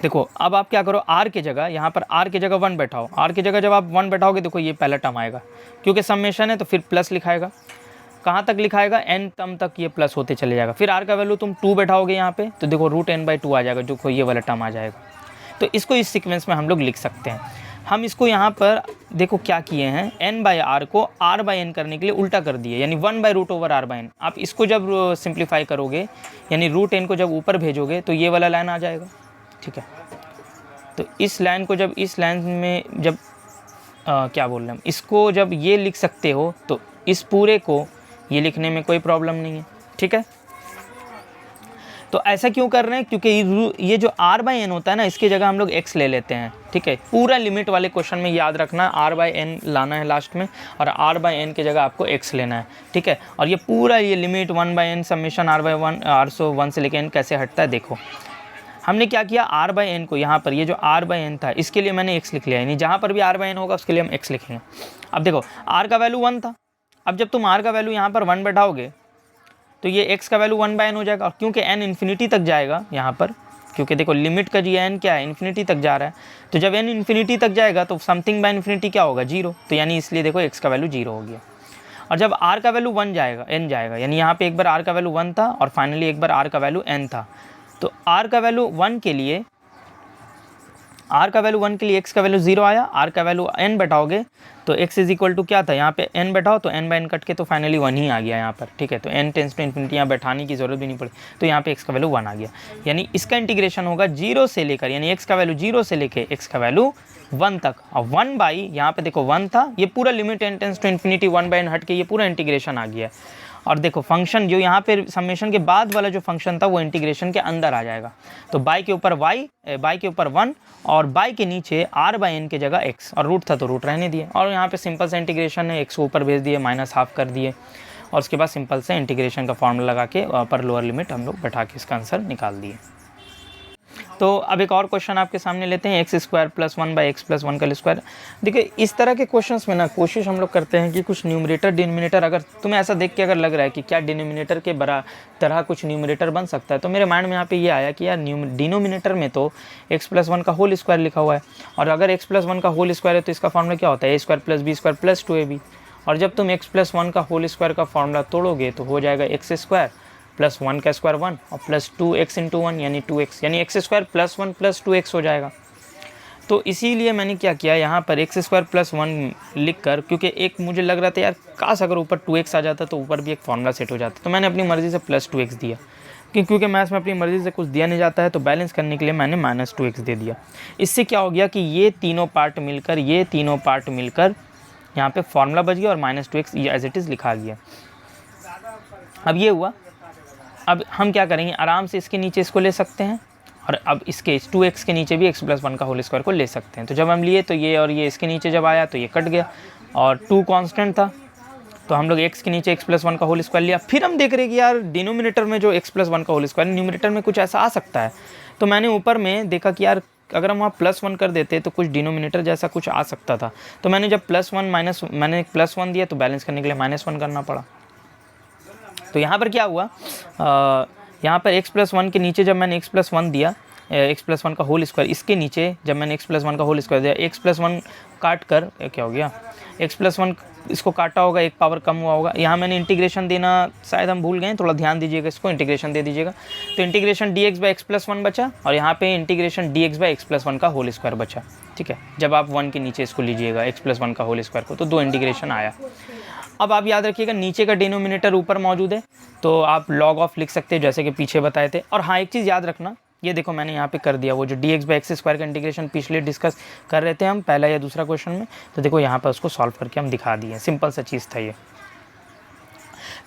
देखो अब आप क्या करो, r की जगह यहाँ पर r की जगह 1 बैठाओ। r की जगह जब आप 1 बैठाओगे देखो ये पहला टर्म आएगा, क्योंकि समेशन है तो फिर प्लस लिखाएगा। कहाँ तक लिखाएगा, n टर्म तक ये प्लस होते चले जाएगा। फिर r का वैल्यू तुम 2 बैठाओगे यहाँ पे, तो देखो √n/2 आ जाएगा, जो ये वाला टर्म आ जाएगा। तो इसको इस सीक्वेंस में हम लोग लिख सकते हैं। हम इसको यहाँ पर देखो क्या किए हैं, n/r को r/n करने के लिए उल्टा कर दिए, यानी 1/√r/n। आप इसको जब सिंप्लीफाई करोगे, यानी √n को जब ऊपर भेजोगे तो ये वाला लाइन आ जाएगा, ठीक है। तो इस लाइन को जब इस लाइन में जब क्या बोल रहे हैं हम, इसको जब ये लिख सकते हो, तो इस पूरे को ये लिखने में कोई प्रॉब्लम नहीं है, ठीक है। तो ऐसा क्यों कर रहे हैं, क्योंकि ये जो r/n होता है ना, इसकी जगह हम लोग x ले लेते हैं, ठीक है। पूरा लिमिट वाले क्वेश्चन में याद रखना r/n लाना है लास्ट में, और r/n की जगह आपको x लेना है, ठीक है। और ये पूरा ये लिमिट 1/n समेशन r/1 1 से लेकर n कैसे हटता है देखो। हमने क्या किया, r/n को यहाँ पर ये जो r/n था इसके लिए मैंने x लिख लिया, यानी जहाँ पर भी r/n होगा उसके लिए हम x लिखेंगे। अब देखो r का वैल्यू 1 था, अब जब तुम r का वैल्यू यहाँ पर 1 बैठाओगे तो ये x का वैल्यू 1/n हो जाएगा। और क्योंकि n इन्फिनिटी तक जाएगा यहाँ पर, क्योंकि देखो लिमिट का जी n क्या है, इन्फिनिटी तक जा रहा है, तो जब n इन्फिनिटी तक जाएगा तो समथिंग बाय इन्फिनिटी क्या होगा, 0। तो यानी इसलिए देखो x का वैल्यू 0 हो गया। और जब r का वैल्यू 1 जाएगा, n जाएगा, यानी यहाँ पे एक बार r का वैल्यू 1 था और फाइनली एक बार r का वैल्यू n था, तो r का वैल्यू 1 के लिए x का वैल्यू 0 आया। r का वैल्यू n बैठाओगे तो x इज इक्वल टू क्या था, यहाँ पे n बैठाओ तो n/n कट के तो फाइनली 1 ही आ गया यहाँ पर, ठीक है। तो n टेंस टू इन्फिनिटी यहाँ बैठाने की जरूरत भी नहीं पड़ी, तो यहाँ पे x का वैल्यू 1 आ गया। यानी इसका इंटीग्रेशन होगा 0 से लेकर, यानी x का वैल्यू 0 से लेकर x का वैल्यू 1 तक, और 1/, यहाँ पे देखो 1 था, ये पूरा limit n tends to infinity 1/n हट के ये पूरा इंटीग्रेशन आ गया। और देखो फंक्शन जो यहाँ पे समेशन के बाद वाला जो फंक्शन था वो इंटीग्रेशन के अंदर आ जाएगा। तो बाई के ऊपर बाई के ऊपर 1 और बाई के नीचे r/n की जगह x, और रूट था तो रूट रहने दिए, और यहाँ पे सिंपल सा इंटीग्रेशन है, x को ऊपर भेज दिए, -½ कर दिए, और उसके बाद सिंपल से इंटीग्रेशन का फॉर्मूला लगा के पर लोअर लिमिट हम लोग बैठा के इसका आंसर निकाल दिए। तो अब एक और क्वेश्चन आपके सामने लेते हैं, x square plus 1 by x plus 1 का स्क्वायर। देखिए इस तरह के क्वेश्चंस में ना कोशिश हम लोग करते हैं कि कुछ न्यूमरेटर डिनोमिनेटर, अगर तुम्हें ऐसा देख के अगर लग रहा है कि क्या डिनोमिनेटर के बड़ा तरह कुछ न्यूमरेटर बन सकता है, तो मेरे माइंड में यहाँ पे ये आया कि यार डिनोमिनेटर में तो एक्स प्लस 1 का होल स्क्वायर लिखा हुआ है, और अगर एक्स प्लस 1 का होल स्क्वायर है तो इसका फॉर्मूला क्या होता है, A square plus B square plus 2ab। और जब तुम एक्स प्लस 1 का होल स्क्वायर का फॉर्मूला तोड़ोगे तो हो जाएगा एक्स स्क्वायर प्लस 1 का स्क्वायर 1 और प्लस 2x इंटू 1 यानी 2x, यानी x square plus 1 plus 2x हो जाएगा। तो इसीलिए मैंने क्या किया यहाँ पर एक्स स्क्वायर प्लस 1 लिख कर, क्योंकि एक मुझे लग रहा था यार काश अगर ऊपर 2x आ जाता तो ऊपर भी एक फॉर्मूला सेट हो जाता, तो मैंने अपनी मर्ज़ी से प्लस 2x दिया, क्योंकि मैथ्स में अपनी मर्ज़ी से कुछ दिया नहीं जाता है, तो बैलेंस करने के लिए मैंने माइनस 2x दे दिया। इससे क्या हो गया कि ये तीनों पार्ट मिलकर यहाँ पे फॉर्मूला बच गया और minus 2x as it is लिखा गया। अब ये हुआ, अब हम क्या करेंगे, आराम से इसके नीचे इसको ले सकते हैं, और अब इसके 2x के नीचे भी एक्स प्लस 1 का होल स्क्वायर को ले सकते हैं। तो जब हम लिए तो ये और ये इसके नीचे जब आया तो ये कट गया, और 2 कांस्टेंट था, तो हम लोग x के नीचे x प्लस 1 का होल स्क्वायर लिया। फिर हम देख रहे हैं कि यार डिनोमिनेटर में जो x प्लस 1 का होल स्क्वायर, न्यूमरेटर में कुछ ऐसा आ सकता है, तो मैंने ऊपर में देखा कि यार अगर हम वहाँ प्लस 1 कर देते तो कुछ डिनोमिनेटर जैसा कुछ आ सकता था। तो मैंने जब मैंने प्लस 1 दिया तो बैलेंस करने के लिए माइनस 1 करना पड़ा। तो यहाँ पर क्या हुआ, यहाँ पर x प्लस 1 के नीचे जब मैंने x प्लस 1 दिया, x प्लस 1 का होल स्क्वायर, इसके नीचे जब मैंने x प्लस 1 का होल स्क्वायर दिया, x प्लस 1 काट कर क्या हो गया, x प्लस 1 इसको काटा होगा, एक पावर कम हुआ होगा। यहाँ मैंने इंटीग्रेशन देना शायद हम भूल गए, थोड़ा ध्यान दीजिएगा, इसको इंटीग्रेशन दे दीजिएगा। तो integration dx by x plus 1 बचा, और यहाँ पे integration dx by x plus 1 का होल स्क्वायर बचा। ठीक है, जब आप 1 के नीचे इसको लीजिएगा x प्लस 1 का होल स्क्वायर को, तो 2 इंटीग्रेशन आया। अब आप याद रखिएगा नीचे का डिनोमिनेटर ऊपर मौजूद है, तो आप लॉग ऑफ लिख सकते हैं जैसे कि पीछे बताए थे। और हाँ, एक चीज़ याद रखना, ये देखो मैंने यहाँ पे कर दिया, वो जो dx बाई एक्स स्क्वायर का इंटीग्रेशन पिछले डिस्कस कर रहे थे हम पहला या दूसरा क्वेश्चन में, तो देखो यहाँ पर उसको सॉल्व करके हम दिखा दिए, सिंपल सा चीज़ था ये।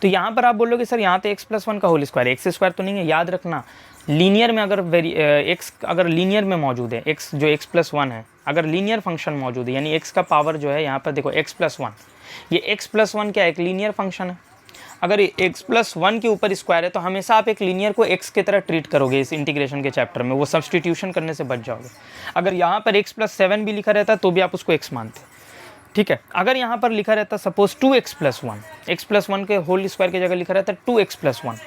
तो यहाँ पर आप बोलोगे सर यहाँ तो एक्स प्लस 1 का होल स्क्वायर, एक्स स्क्वायर तो नहीं है। याद रखना लीनियर में अगर एक्स अगर लीनियर में मौजूद है, एक्स जो एक्स प्लस 1 है, अगर लीनियर फंक्शन मौजूद है, यानी एक्स का पावर जो है यहाँ पर देखो एक्स प्लस 1, ये एक्स प्लस 1 क्या एक लीनियर फंक्शन है। अगर एक्स प्लस 1 के ऊपर स्क्वायर है तो हमेशा आप एक लीनियर को एक्स की तरह ट्रीट करोगे इस इंटीग्रेशन के चैप्टर में, वो सब्सटीट्यूशन करने से बच जाओगे। अगर यहाँ पर एक्स प्लस 7 भी लिखा रहता तो भी आप उसको एक्स मानते, ठीक है। अगर यहाँ पर लिखा रहता suppose 2x plus 1, x plus 1 के होल स्क्वायर की जगह लिखा रहता 2x प्लस 1,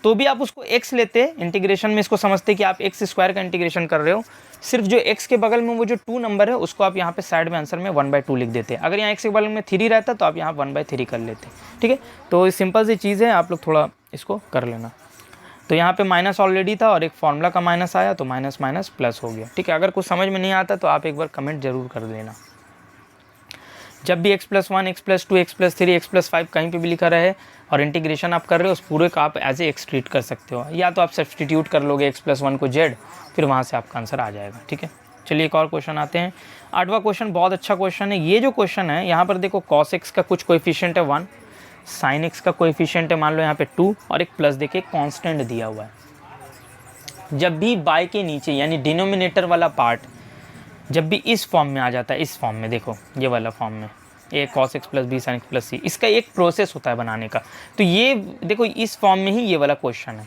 तो भी आप उसको x लेते, इंटीग्रेशन में इसको समझते कि आप एक्स स्क्वायर का इंटीग्रेशन कर रहे हो, सिर्फ जो x के बगल में वो जो 2 नंबर है उसको आप यहाँ पे साइड में आंसर में 1/2 लिख देते। अगर यहाँ x के बगल में 3 रहता तो आप यहाँ 1/3 कर लेते, ठीक है। तो सिंपल सी चीज़ है, आप लोग थोड़ा इसको कर लेना। तो यहाँ पे माइनस ऑलरेडी था और एक फॉर्मूला का माइनस आया, तो माइनस माइनस प्लस हो गया, ठीक है। अगर कुछ समझ में नहीं आता तो आप एक बार कमेंट जरूर कर देना। जब भी x plus 1, x plus 2, x plus 3, x plus 5 कहीं पे भी लिखा रहे और इंटीग्रेशन आप कर रहे हो, उस पूरे का आप एज ए एक्स ट्रीट कर सकते हो, या तो आप सब्सटीट्यूट कर लोगे x प्लस 1 को z, फिर वहाँ से आपका आंसर आ जाएगा, ठीक है। चलिए एक और क्वेश्चन आते हैं। 8वां क्वेश्चन बहुत अच्छा क्वेश्चन है। ये जो क्वेश्चन है यहाँ पर देखो cos x का कुछ कोएफिशिएंट है 1, sin x का कोएफिशिएंट है मान लो यहाँ पे 2, और एक प्लस देखिए कॉन्स्टेंट दिया हुआ है। जब भी y के नीचे यानी डिनोमिनेटर वाला पार्ट जब भी इस फॉर्म में आ जाता है, इस फॉर्म में देखो ये वाला फॉर्म में, A cos x plus B sin x plus C, इसका एक प्रोसेस होता है बनाने का। तो ये देखो इस फॉर्म में ही ये वाला क्वेश्चन है।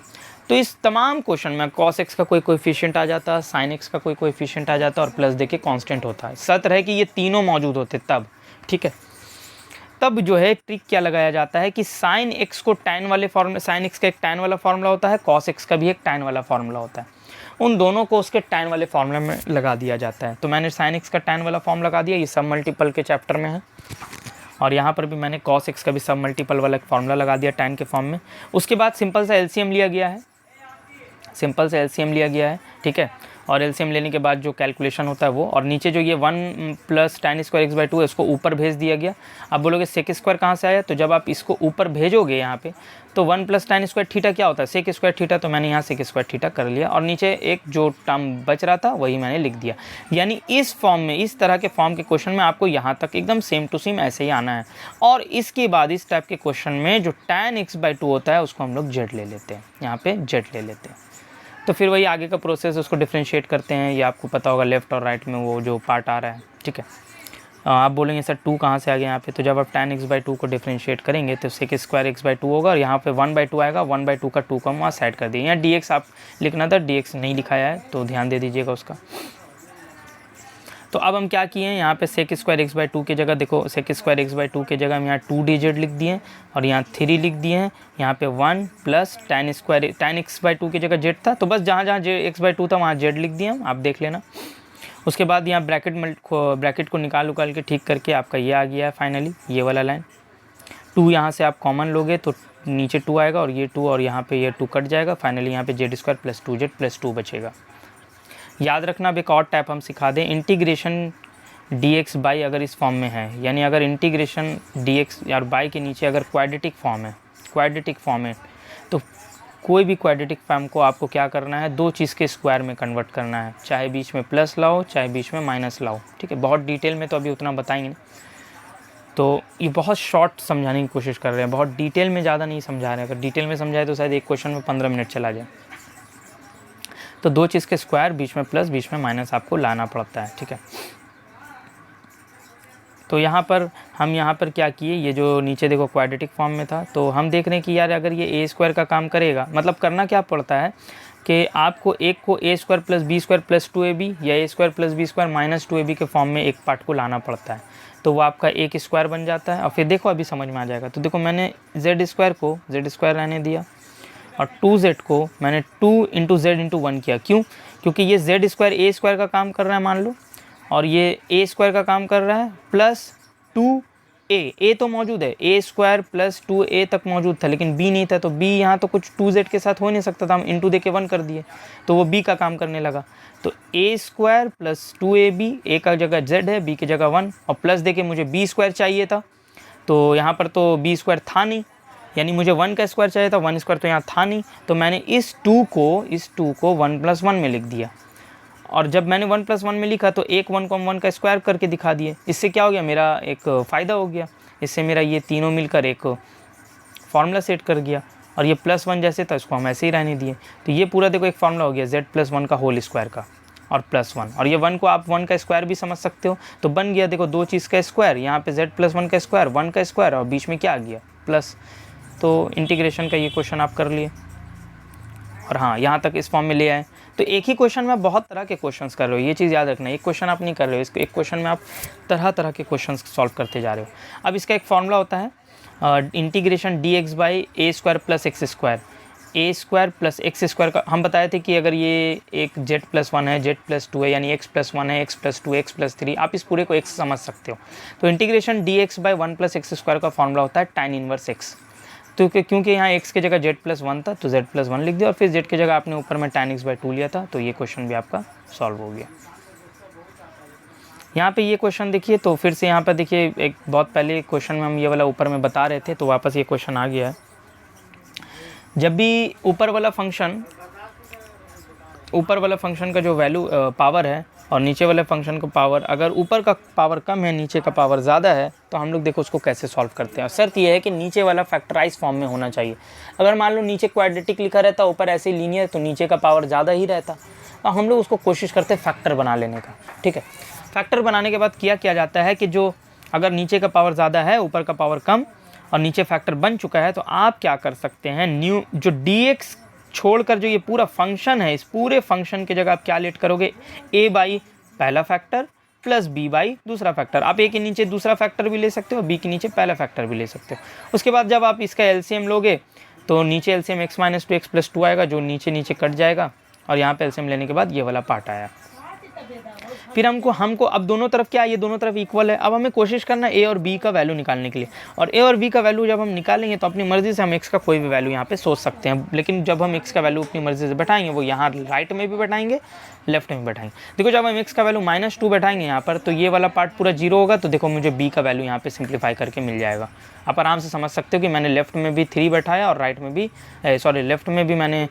तो इस तमाम क्वेश्चन में cos x का कोई कोएफिशिएंट आ जाता, sin x का कोई कोएफिशिएंट आ जाता और प्लस देखिए कांस्टेंट होता है। शर्त है कि ये तीनों मौजूद होते तब, ठीक है। तब जो है ट्रिक क्या लगाया जाता है कि sin x को tan वाले फॉर्मूले, sin x का एक tan वाला फॉर्मूला होता है, cos x का भी एक tan वाला फॉर्मूला होता है, उन दोनों को उसके tan वाले फॉर्मूले में लगा दिया जाता है। तो मैंने sin x का tan वाला फॉर्म लगा दिया, ये सब मल्टीपल के चैप्टर में है, और यहाँ पर भी मैंने cos x का भी सब मल्टीपल वाला फॉर्मूला लगा दिया tan के फॉर्म में। उसके बाद सिंपल सा LCM लिया गया है, सिंपल से LCM लिया गया है, ठीक है। और LCM लेने के बाद जो कैलकुलेशन होता है वो, और नीचे जो ये 1 प्लस tan स्क्वायर x/2 है इसको ऊपर भेज दिया गया। अब बोलोगे सेक स्क्वायर कहाँ से आया, तो जब आप इसको ऊपर भेजोगे यहाँ पे तो 1 प्लस tan स्क्वायर थीटा क्या होता है, सेक स्क्वायर थीटा, तो मैंने यहाँ सेक स्क्वायर थीटा कर लिया, और नीचे एक जो टर्म बच रहा था वही मैंने लिख दिया। यानी इस फॉर्म में, इस तरह के फॉर्म के क्वेश्चन में आपको यहाँ तक एकदम सेम टू सेम ऐसे ही आना है। और इसके बाद इस टाइप के क्वेश्चन में जो tan x/2 होता है उसको हम लोग z ले लेते हैं, यहाँ पे z ले लेते हैं। तो फिर वही आगे का प्रोसेस उसको डिफ्रेंशिएट करते हैं, ये आपको पता होगा लेफ़्ट और राइट में वो जो पार्ट आ रहा है, ठीक है। आप बोलेंगे सर 2 कहाँ से आ गया यहाँ पे, तो जब आप tan x/2 को डिफरेंशिएट करेंगे तो sec स्क्वायर x/2 होगा और यहाँ पे 1/2 आएगा, 1/2 का 2 का वहाँ साइड कर दिए। यहाँ dx आप लिखना था, dx नहीं लिखाया है तो ध्यान दे दीजिएगा उसका। तो अब हम क्या किए हैं, यहाँ पे sec स्क्वायर x/2 की जगह देखो, sec स्क्वायर x/2 की जगह हम यहाँ 2dz लिख दिए और यहाँ 3 लिख दिए हैं। यहाँ पे 1 प्लस tan x/2 की जगह z था, तो बस जहाँ जहाँ x/2 था वहाँ z लिख दिए हम, आप देख लेना। उसके बाद यहाँ ब्रैकेट को निकाल के ठीक करके आपका ये आ गया है फाइनली, ये वाला लाइन। 2 यहाँ से आप कॉमन लोगे तो नीचे 2 आएगा और ये 2 और यहाँ पे ये 2 कट जाएगा। फाइनली यहाँ पे z² प्लस 2z प्लस 2 बचेगा। याद रखना, अब एक और टाइप हम सिखा दें, इंटीग्रेशन dx बाई अगर इस फॉर्म में है, यानी अगर इंटीग्रेशन dx या बाई के नीचे अगर क्वाड्रेटिक फॉर्म है तो कोई भी क्वाड्रेटिक फॉर्म को आपको क्या करना है, 2 चीज़ के स्क्वायर में कन्वर्ट करना है, चाहे बीच में प्लस लाओ चाहे बीच में माइनस लाओ। ठीक है, बहुत डिटेल में तो अभी उतना बताएंगे नहीं, तो ये बहुत शॉर्ट समझाने की कोशिश कर रहे हैं, बहुत डिटेल में ज़्यादा नहीं समझा रहे हैं। अगर डिटेल में समझाए तो शायद एक क्वेश्चन में 15 मिनट चला जाए। तो 2 चीज़ के स्क्वायर, बीच में प्लस बीच में माइनस आपको लाना पड़ता है। ठीक है, तो यहाँ पर क्या किए, ये जो नीचे देखो क्वाड्रेटिक फॉर्म में था, तो हम देख रहे हैं कि यार अगर ये a² का काम करेगा, मतलब करना क्या पड़ता है कि आपको एक को a² plus b² plus 2ab या a² plus b² minus 2ab के फॉर्म में एक पार्ट को लाना पड़ता है, तो वो आपका एक स्क्वायर बन जाता है। और फिर देखो अभी समझ में आ जाएगा। तो देखो मैंने z² को z² रहने दिया और 2z को मैंने 2 इंटू z इंटू 1 किया। क्यों? क्योंकि ये z² a² का काम कर रहा है मान लो, और ये a² का काम कर रहा है प्लस 2a तो मौजूद है, a² प्लस 2a तक मौजूद था, लेकिन b नहीं था, तो b यहाँ तो कुछ 2z के साथ हो नहीं सकता था, हम इंटू दे के 1 कर दिए तो वो b का काम करने लगा। तो a² प्लस 2ab, a का जगह z है, b की जगह 1, और प्लस दे के मुझे b² चाहिए था, तो यहाँ पर तो b² था नहीं, यानी मुझे 1 का स्क्वायर चाहिए था, 1² तो यहाँ था नहीं, तो मैंने इस 2 को 1 प्लस 1 में लिख दिया। और जब मैंने 1 प्लस 1 में लिखा तो एक 1 को हम 1 का स्क्वायर करके दिखा दिए। इससे क्या हो गया, मेरा एक फ़ायदा हो गया, इससे मेरा ये तीनों मिलकर एक फार्मूला सेट कर गया। और ये प्लस 1 जैसे था इसको हम ऐसे ही रहने दिए, तो ये पूरा देखो एक फार्मूला हो गया z प्लस 1 का होल स्क्वायर का और प्लस 1, और ये 1 को आप 1 का स्क्वायर भी समझ सकते हो, तो बन गया देखो 2 चीज़ का स्क्वायर, यहाँ पे z प्लस 1 का स्क्वायर, 1 का स्क्वायर और बीच में क्या आ गया प्लस। तो इंटीग्रेशन का ये क्वेश्चन आप कर लिए, और हाँ यहाँ तक इस फॉर्म में ले आए। तो एक ही क्वेश्चन में बहुत तरह के क्वेश्श्चंस कर रहे हो, ये चीज़ याद रखना, एक क्वेश्चन आप नहीं कर रहे हो, इसको एक क्वेश्चन में आप तरह तरह के क्वेश्चंस सॉल्व करते जा रहे हो। अब इसका एक फॉर्मूला होता है integration dx by a² plus x², a² plus x² का हम बताए थे कि अगर ये एक z प्लस 1 है, z प्लस 2 है, यानी x प्लस 1 है, x प्लस 2, x प्लस 3, आप इस पूरे को x समझ सकते हो। तो integration dx by 1 plus x² का फॉर्मूला होता है tan इनवर्स x। तो क्योंकि यहाँ x की जगह z प्लस 1 था तो z प्लस 1 लिख दिया, और फिर z की जगह आपने ऊपर में tan x/2 लिया था, तो ये क्वेश्चन भी आपका सॉल्व हो गया। यहाँ पे ये क्वेश्चन देखिए, तो फिर से यहाँ पर देखिए एक बहुत पहले क्वेश्चन में हम ये वाला ऊपर में बता रहे थे, तो वापस ये क्वेश्चन आ गया है। जब भी ऊपर वाला फंक्शन का जो वैल्यू पावर है और नीचे वाले फंक्शन को पावर, अगर ऊपर का पावर कम है नीचे का पावर ज़्यादा है, तो हम लोग देखो उसको कैसे सॉल्व करते हैं। और शर्त यह है कि नीचे वाला फैक्टराइज फॉर्म में होना चाहिए। अगर मान लो नीचे क्वाड्रेटिक लिखा रहता, ऊपर ऐसे लीनियर, तो नीचे का पावर ज़्यादा ही रहता। और हम लोग उसको कोशिश करते हैं फैक्टर बना लेने का। ठीक है, फैक्टर बनाने के बाद किया जाता है कि जो अगर नीचे का पावर ज़्यादा है ऊपर का पावर कम और नीचे फैक्टर बन चुका है, तो आप क्या कर सकते हैं, न्यू जो dx छोड़कर जो ये पूरा फंक्शन है, इस पूरे फंक्शन की जगह आप क्या लेट करोगे, a बाई पहला फैक्टर प्लस b बाई दूसरा फैक्टर। आप a के नीचे दूसरा फैक्टर भी ले सकते हो, b के नीचे पहला फैक्टर भी ले सकते हो। उसके बाद जब आप इसका एलसीएम लोगे तो नीचे LCM x minus 2 x plus 2 आएगा, जो नीचे कट जाएगा, और यहाँ पे एलसीएम लेने के बाद ये वाला पार्ट आया। फिर हमको अब दोनों तरफ क्या है, ये दोनों तरफ इक्वल है। अब हमें कोशिश करना है a और b का वैल्यू निकालने के लिए, और a और b का वैल्यू जब हम निकालेंगे तो अपनी मर्ज़ी से हम x का कोई भी वैल्यू यहाँ पे सोच सकते हैं, लेकिन जब हम x का वैल्यू अपनी मर्ज़ी से बैठाएंगे, वो यहाँ राइट में भी बैठाएंगे लेफ्ट में बैठाएंगे। देखो जब हम x का वैल्यू -2 बैठाएंगे यहाँ पर, तो ये वाला पार्ट पूरा 0 होगा, तो देखो मुझे b का वैल्यू यहाँ पे सिंप्लीफाई करके मिल जाएगा। आप आराम से समझ सकते हो कि मैंने लेफ्ट में भी 3 बैठाया और राइट में भी लेफ्ट में भी मैंने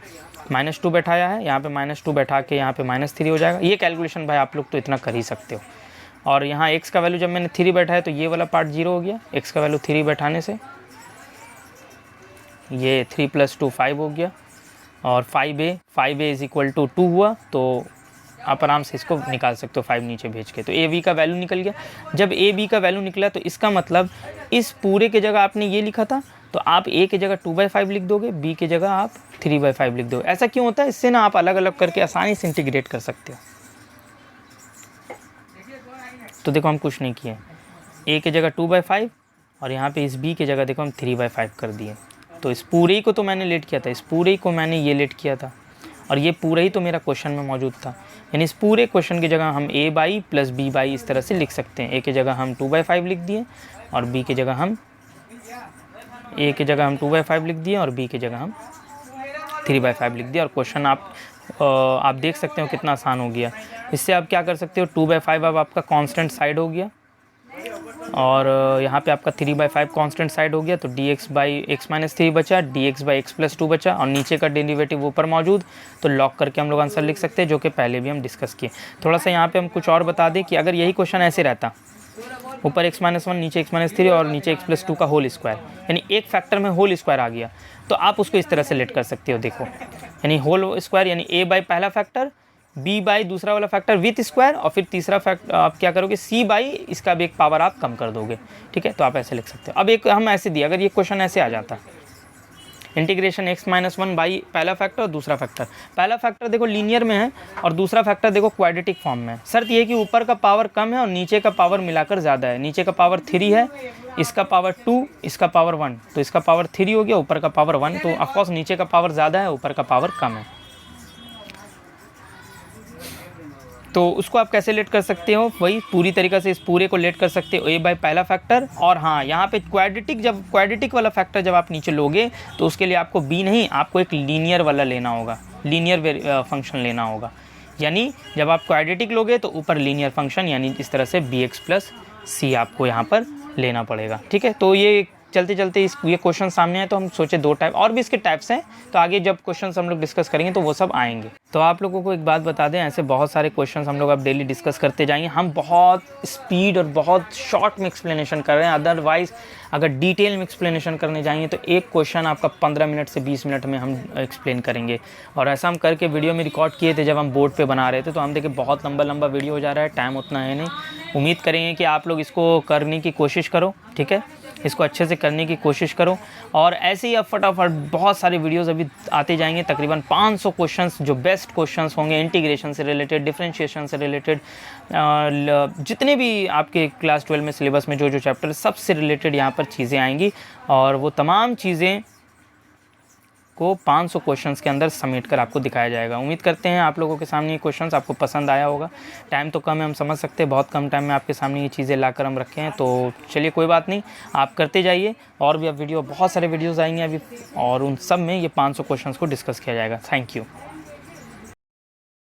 -2 बैठाया है, यहाँ पे -2 बैठा के यहाँ पे -3 हो जाएगा। ये कैलकुलेशन भाई आप लोग तो इतना कर ही सकते हो। और यहाँ x का वैल्यू जब मैंने 3 बैठाया तो ये वाला पार्ट 0 हो गया, x का वैल्यू 3 बैठाने से ये 3 + 2 5 हो गया, और 5a इज इक्वल टू 2 हुआ, तो आप आराम से इसको निकाल सकते हो 5 नीचे भेज के। तो ए बी का वैल्यू निकल गया। जब ए बी का वैल्यू निकला तो इसका मतलब इस पूरे के जगह आपने ये लिखा था, तो आप ए की जगह 2/5 लिख दोगे, बी की जगह आप 3/5 लिख दोगे। ऐसा क्यों होता है? इससे ना आप अलग अलग करके आसानी से इंटीग्रेट कर सकते हो। तो देखो हम कुछ नहीं किए, ए की जगह 2/5 और यहाँ पे इस बी की जगह देखो हम 3/5 कर दिए। तो इस पूरे ही को तो मैंने लेट किया था, इस पूरे ही को मैंने ये लेट किया था, और ये पूरा ही तो मेरा क्वेश्चन में मौजूद था। यानी इस पूरे क्वेश्चन की जगह हम a/, प्लस b/, इस तरह से लिख सकते हैं। a की जगह हम 2/5 लिख दिए और b की जगह हम a की जगह हम 2/5 लिख दिए और b की जगह हम 3/5 लिख दिया। और क्वेश्चन आप देख सकते हो कितना आसान हो गया। इससे आप क्या कर सकते हो, 2/5 अब आपका कांस्टेंट साइड हो गया और यहाँ पे आपका 3/5 कांस्टेंट साइड हो गया। तो dx/x-3 बचा, dx/x+2 बचा और नीचे का डेरिवेटिव ऊपर मौजूद, तो लॉक करके हम लोग आंसर लिख सकते हैं, जो कि पहले भी हम डिस्कस किए। थोड़ा सा यहाँ पे हम कुछ और बता दें कि अगर यही क्वेश्चन ऐसे रहता, ऊपर x-1 नीचे x-3 और नीचे x+2 का होल स्क्वायर, यानी एक फैक्टर में होल स्क्वायर आ गया, तो आप उसको इस तरह से लेट कर सकते हो। देखो यानी होल स्क्वायर यानी a/, पहला फैक्टर, b/, दूसरा वाला फैक्टर विथ स्क्वायर, और फिर तीसरा फैक्टर आप क्या करोगे, c/, इसका भी एक पावर आप कम कर दोगे। ठीक है, तो आप ऐसे लिख सकते हो। अब एक हम ऐसे दिए, अगर ये क्वेश्चन ऐसे आ जाता, इंटीग्रेशन x-1 बाई पहला फैक्टर और दूसरा फैक्टर, पहला फैक्टर देखो लीनियर में है और दूसरा फैक्टर देखो क्वाड्रेटिक फॉर्म में है। शर्त ये है कि ऊपर का पावर कम है और नीचे का पावर मिलाकर ज़्यादा है। नीचे का पावर 3 है, इसका पावर 2, इसका पावर 1, तो इसका पावर 3 हो गया, ऊपर का पावर 1, तो ऑफकोर्स नीचे का पावर ज़्यादा है, ऊपर का पावर कम है। तो उसको आप कैसे लेट कर सकते हो, वही पूरी तरीक़े से इस पूरे को लेट कर सकते हो a/, पहला फैक्टर। और हाँ, यहाँ पे क्वाड्रेटिक वाला फैक्टर जब आप नीचे लोगे तो उसके लिए आपको b नहीं, आपको एक लीनियर वाला लेना होगा, लीनियर फंक्शन लेना होगा। यानी जब आप क्वाड्रेटिक लोगे तो ऊपर लीनियर फंक्शन, यानी इस तरह से bx+c आपको यहाँ पर लेना पड़ेगा। ठीक है, तो ये चलते चलते ये क्वेश्चन सामने आए तो हम सोचे 2 टाइप और भी इसके टाइप्स हैं, तो आगे जब क्वेश्चंस हम लोग डिस्कस करेंगे तो वो सब आएंगे। तो आप लोगों को एक बात बता दें, ऐसे बहुत सारे क्वेश्चंस हम लोग अब डेली डिस्कस करते जाएंगे। हम बहुत स्पीड और बहुत शॉर्ट में एक्सप्लेनेशन कर रहे हैं, अदरवाइज़ अगर डिटेल में एक्सप्लेनेशन करने जाएंगे तो एक क्वेश्चन आपका 15 मिनट से 20 मिनट में हम एक्सप्लेन करेंगे। और ऐसा हम करके वीडियो में रिकॉर्ड किए थे जब हम बोर्ड पे बना रहे थे, तो हम देखे बहुत लंबा वीडियो हो जा रहा है, टाइम उतना है नहीं। उम्मीद करेंगे कि आप लोग इसको करने की कोशिश करो, ठीक है, इसको अच्छे से करने की कोशिश करो। और ऐसे ही अब फटाफट बहुत सारे वीडियोस अभी आते जाएंगे, तकरीबन 500 क्वेश्चंस जो बेस्ट क्वेश्चंस होंगे इंटीग्रेशन से रिलेटेड, डिफरेंशिएशन से रिलेटेड, जितने भी आपके क्लास 12 में सिलेबस में जो चैप्टर सबसे रिलेटेड यहाँ पर चीज़ें आएंगी, और वो तमाम चीज़ें को 500 क्वेश्चंस के अंदर समेट कर आपको दिखाया जाएगा। उम्मीद करते हैं आप लोगों के सामने ये क्वेश्चंस आपको पसंद आया होगा। टाइम तो कम है, हम समझ सकते हैं, बहुत कम टाइम में आपके सामने ये चीज़ें लाकर हम रखे हैं। तो चलिए कोई बात नहीं, आप करते जाइए, और भी अब बहुत सारे वीडियोज़ आएंगे अभी, और उन सब में ये 500 क्वेश्चंस को डिस्कस किया जाएगा। Thank you.